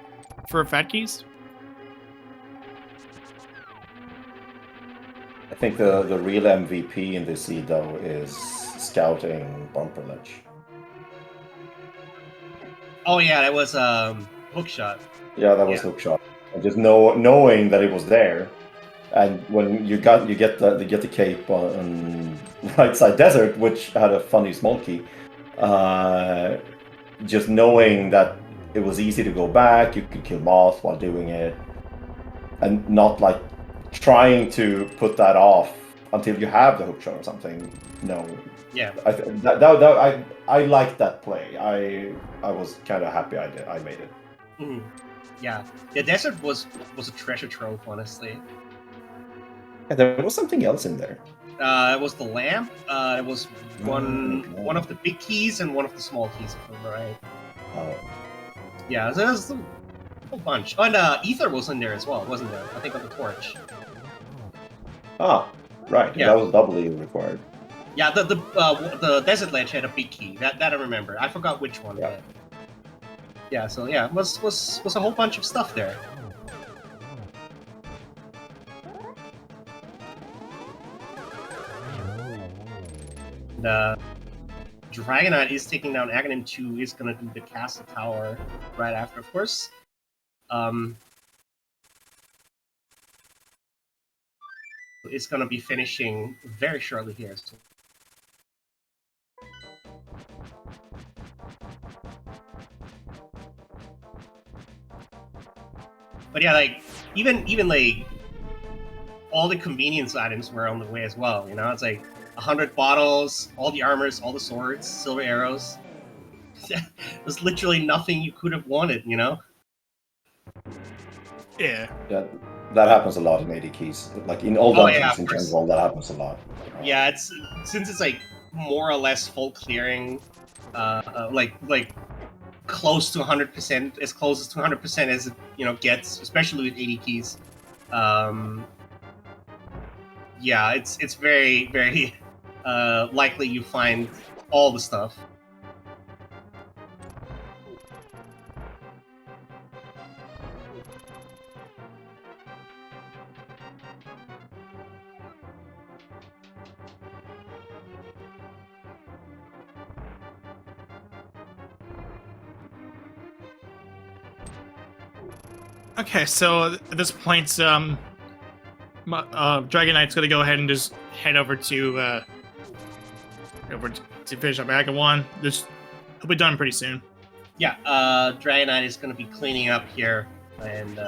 for Fat Keys. I think the real MVP in this seed though is scouting Bumper Ledge. Oh yeah, that was Hookshot. Yeah, that was Hookshot. And just knowing that it was there, and when you get the cape on Right Side Desert, which had a funny small key, just knowing that it was easy to go back, you could kill Moth while doing it, and not like trying to put that off until you have the hookshot or something. No. Yeah. I liked that play. I was kind of happy I made it. Mm-hmm. Yeah. The desert was a treasure trove, honestly. Yeah, there was something else in there. It was the lamp. It was one of the big keys and one of the small keys, if I'm right. Oh. Yeah, so there's a whole bunch. Oh, and Ether was in there as well, wasn't there? I think on the torch. Ah, right. Yeah. That was doubly required. Yeah, the desert ledge had a big key. That I remember. I forgot which one. Yeah. But yeah. So yeah, it was a whole bunch of stuff there. And, Dragonite is taking down Ganon 2, is going to do the Castle Tower right after, of course. It's going to be finishing very shortly here. So. But yeah, like even like all the convenience items were on the way as well. You know, it's like 100 bottles, all the armors, all the swords, silver arrows. There's literally nothing you could have wanted. You know. Yeah. That happens a lot in AD keys. Like in all dungeons in general, that happens a lot. Yeah, it's since it's like more or less full clearing, like close to 100%, as close to 100% as it gets, especially with AD keys. Yeah, it's very very likely you find all the stuff. Okay, so at this point, Dragonite's gonna go ahead and just head over to finish up Act 1. He'll be done pretty soon. Yeah, Dragonite is gonna be cleaning up here, and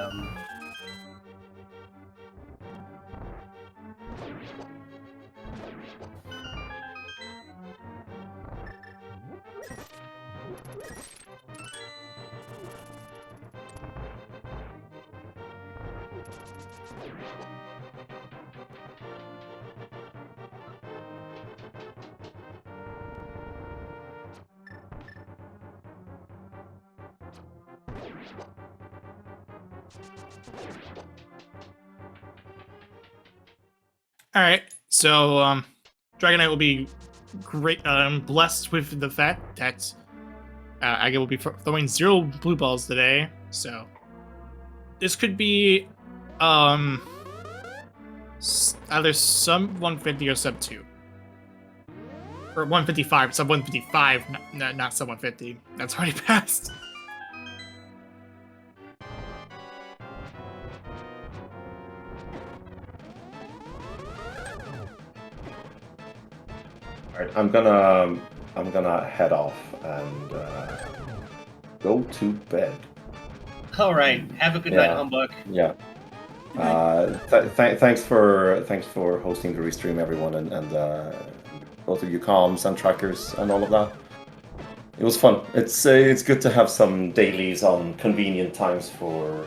All right, so Dragonite will be great, blessed with the fact that Aga will be throwing 0 blue balls today. So this could be either sub 150 or sub 2. Or 155, sub 155, not sub 150. That's already passed. All right, I'm gonna head off and go to bed. all right, have a good night, Humbug. Yeah. Thanks for hosting the restream, everyone, and both of you comms and trackers and all of that. It was fun. It's good to have some dailies on convenient times for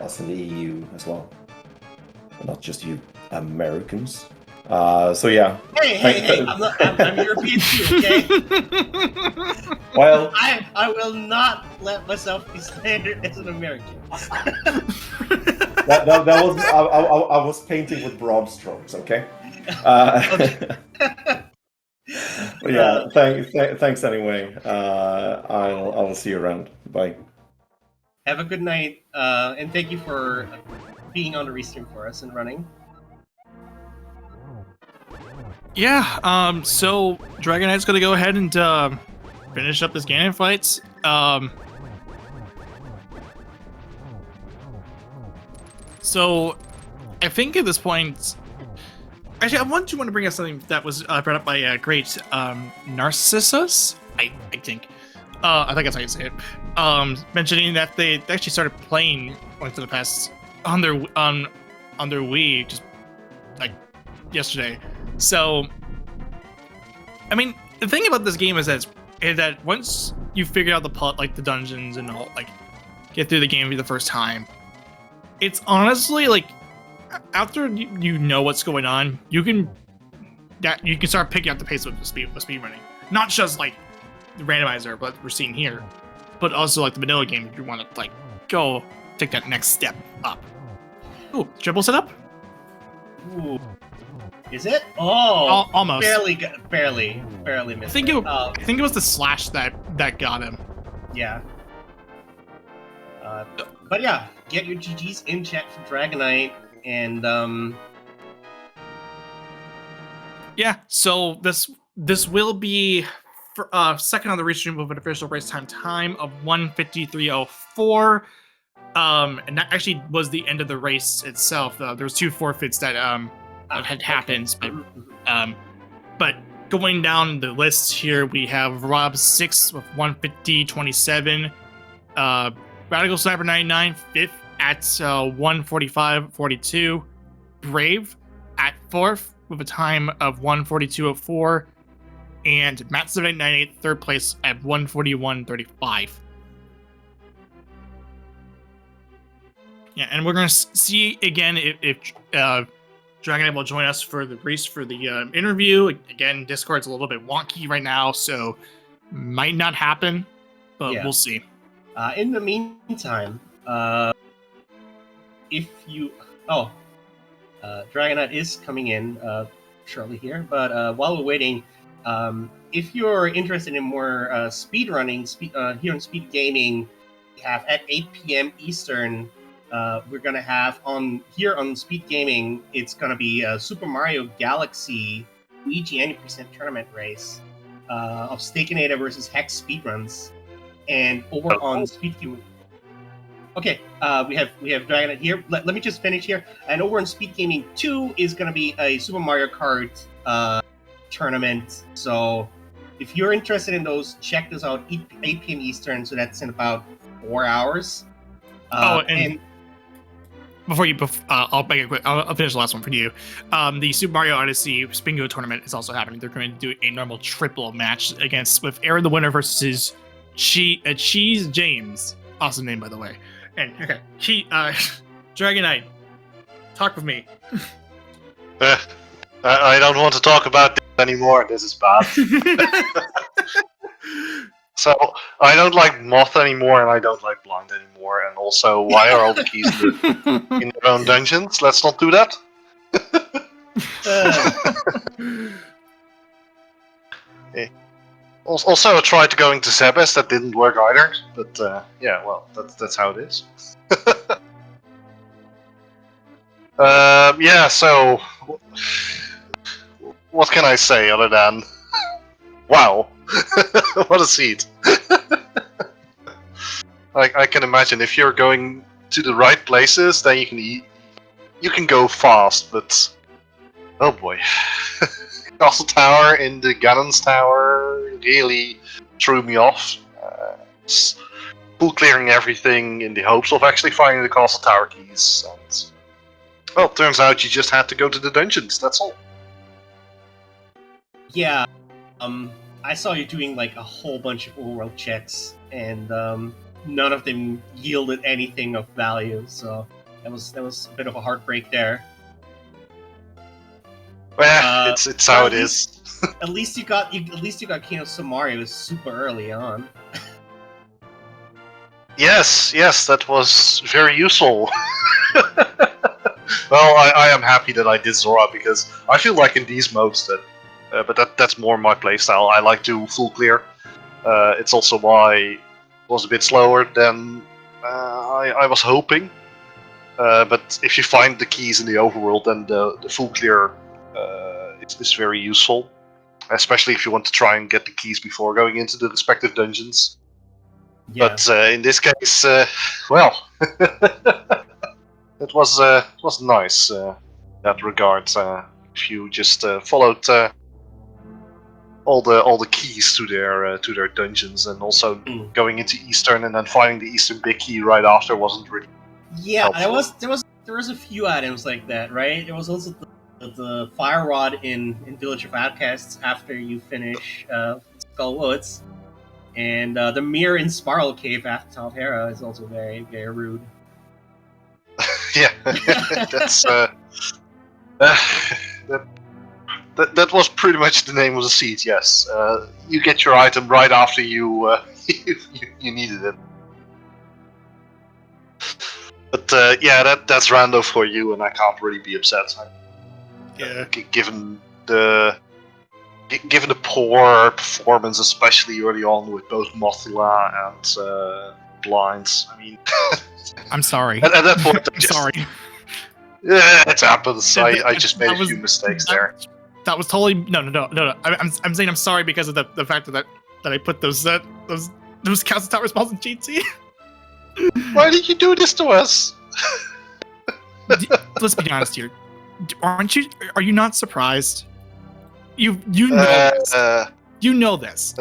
us in the EU as well, not just you Americans. So yeah. Hey! I'm European too, okay? Well, I will not let myself be slandered as an American. that was I was painting with broad strokes, okay? But yeah, thanks anyway. I will see you around. Bye. Have a good night, and thank you for being on the restream for us and running. Yeah, so Dragonite's gonna go ahead and finish up this Ganon fights. So I think at this point, actually, I want to bring up something that was brought up by great Narcissus, I think. I think that's how you say it. Mentioning that they actually started playing Link to the Past on their Wii just like yesterday. So, I mean, the thing about this game is that once you figure out the dungeons and all, like, get through the game for the first time, it's honestly like after you know what's going on, you can start picking up the pace with speed running. Not just like the randomizer, but we're seeing here, but also like the vanilla game. If you want to like go take that next step up. Ooh, triple setup. Ooh. Is it? Oh, almost. Barely missed. I think it was the slash that got him. Yeah. But yeah, get your GGs in chat for Dragonite, and yeah. So this will be second on the race stream with an official race time of 1:53:04. And that actually was the end of the race itself. There was 2 forfeits that had happened, but going down the list here, we have Rob 6th with 1:50:27. Radical Sniper 99 5th at 1:45:42. Brave at 4th with a time of 1:42:04. And Matt 7898 3rd place at 1:41:35. Yeah, and we're going to see again if Dragon will join us for the race for the interview. Again, Discord's a little bit wonky right now, so might not happen, but we'll see. In the meantime, if you... Dragonite is coming in shortly here, but while we're waiting, if you're interested in more speedrunning, here on Speed Gaming, we have at 8 p.m. Eastern, we're going to have on Speed Gaming, it's going to be a Super Mario Galaxy Luigi 90% tournament race of Stakeinator versus Hex speedruns. And over on Speed Gaming... Okay, we have Dragonite here. Let me just finish here. And over on Speed Gaming 2 is going to be a Super Mario Kart tournament. So if you're interested in those, check those out 8 p.m. Eastern. So that's in about 4 hours. And I'll make it quick. I'll finish the last one for you. The Super Mario Odyssey Spingo tournament is also happening. They're going to do a normal triple match with Aaron the winner versus Cheese James. Awesome name, by the way. And okay, Dragonite, talk with me. I don't want to talk about this anymore. This is bad. So I don't like Moth anymore, and I don't like Blind anymore. And also, why are all the keys in their own dungeons? Let's not do that. Also, I tried going to Sebes. That didn't work either. But yeah, well, that's how it is. Yeah. So, what can I say other than, wow, what a seat! I can imagine if you're going to the right places, then you can go fast. But oh boy. Castle Tower in the Ganon's Tower really threw me off. Full clearing everything in the hopes of actually finding the Castle Tower keys. And, well, turns out you just had to go to the dungeons, that's all. Yeah, I saw you doing like a whole bunch of overworld checks, and none of them yielded anything of value, so that was a bit of a heartbreak there. Well, it's how it is. At least you got King of Samaria super early on. Yes, that was very useful. Well, I am happy that I did Zora, because I feel like in these modes that, but that's more my playstyle. I like to full clear. It's also why it was a bit slower than I was hoping. But if you find the keys in the overworld, then the full clear is very useful, especially if you want to try and get the keys before going into the respective dungeons. Yeah. But in this case, well, it was nice in that regard. If you just followed all the keys to their dungeons, and also going into Eastern and then finding the Eastern big key right after wasn't really. Yeah, there was a few items like that, right? There was also the fire rod in Village of Outcasts after you finish Skull Woods, and the mirror in Spiral Cave after Taltera is also very, very rude. Yeah, that's that was pretty much the name of the seed. Yes, you get your item right after you you needed it. But yeah, that's rando for you, and I can't really be upset. Given the poor performance, especially early on with both Mothula and Blinds. I mean, I'm sorry. At that point, I'm sorry. Yeah, it happens. I just made a few mistakes there. That was totally no. I'm saying I'm sorry because of the fact that that I put those council tower spells in GT. Why did you do this to us? Let's be honest here. Are you not surprised? You know this. You know this.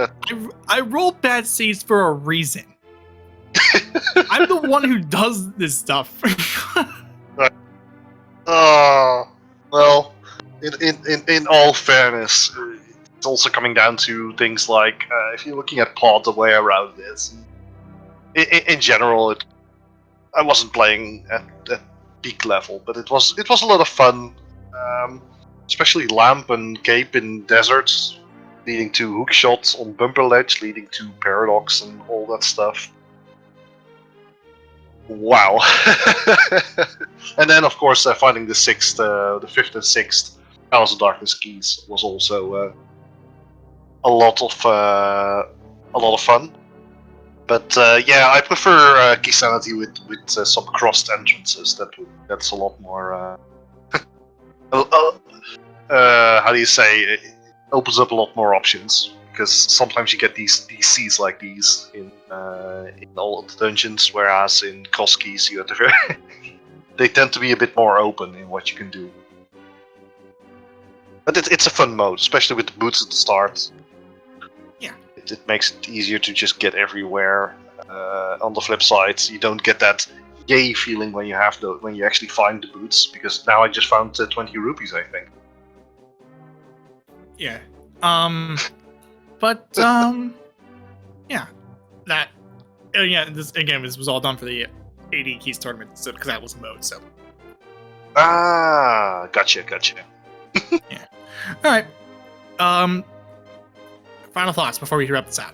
I roll bad saves for a reason. I'm the one who does this stuff. Well, in all fairness, it's also coming down to things like if you're looking at pod the way around this. In general, I wasn't playing at peak level, but it was a lot of fun, especially Lamp and Cape in deserts, leading to hook shots on bumper ledge, leading to paradox and all that stuff. Wow! And then, of course, finding the fifth and sixth Palace of Darkness keys was also a lot of fun. But yeah, I prefer Key Sanity with some crossed entrances. That's a lot more. How do you say? It opens up a lot more options, because sometimes you get these seas like these in all the dungeons, whereas in cross keys you have to they tend to be a bit more open in what you can do. But it's a fun mode, especially with the boots at the start. Yeah. It makes it easier to just get everywhere. On the flip side, you don't get that yay feeling when you actually find the boots, because now I just found 20 rupees, I think. Yeah. But yeah. That. Yeah. This was all done for the AD Keys tournament, so because that was a mode. So. Ah, gotcha. Yeah. All right. Final thoughts before we wrap this up.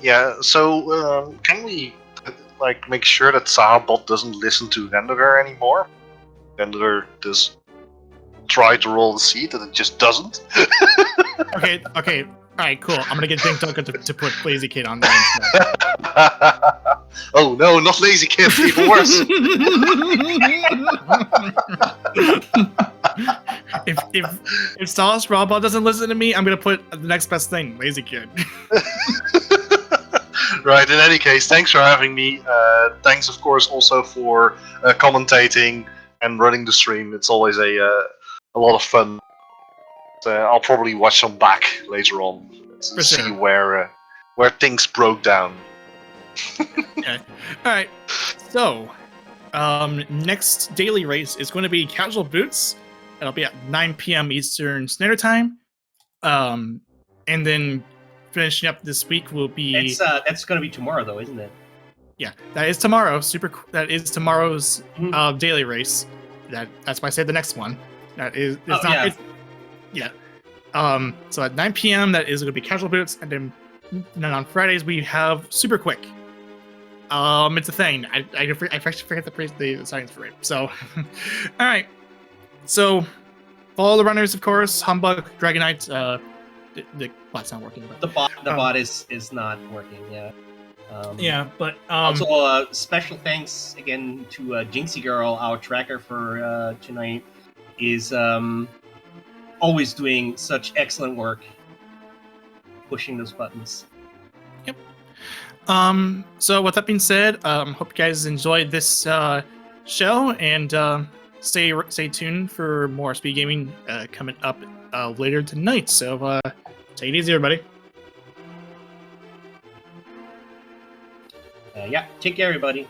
Yeah. So, can we make sure that Sahabot doesn't listen to Renderer anymore? Renderer does try to roll the seat, and it just doesn't. Okay. All right, cool. I'm gonna get Dink Duncan to put Lazy Kid on there instead. Oh no, not Lazy Kid, even worse. if Solace Robot doesn't listen to me, I'm gonna put the next best thing, Lazy Kid. Right, in any case, thanks for having me. Thanks, of course, also for commentating and running the stream. It's always a lot of fun. I'll probably watch some back later on to see where things broke down. Okay. All right. So, next daily race is going to be Casual Boots. It'll be at 9 p.m. Eastern Standard Time. And then finishing up this week will be. That's going to be tomorrow, though, isn't it? Yeah, that is tomorrow. That is tomorrow's daily race. That's why I said the next one. That is. It's not. Yeah. Yeah. So at 9 p.m. that is going to be Casual Boots, and then on Fridays we have Super Quick. It's a thing. I forget the settings for it. So, all right. So, follow the runners, of course. Humbug, Dragonite. The bot's not working. But, the bot is not working. Yeah. Yeah, but also special thanks again to Jinxie Girl, our tracker for tonight, is always doing such excellent work pushing those buttons. Yep. So with that being said, hope you guys enjoyed this show, and stay tuned for more speed gaming coming up later tonight. So take it easy, everybody. Yeah, take care, everybody.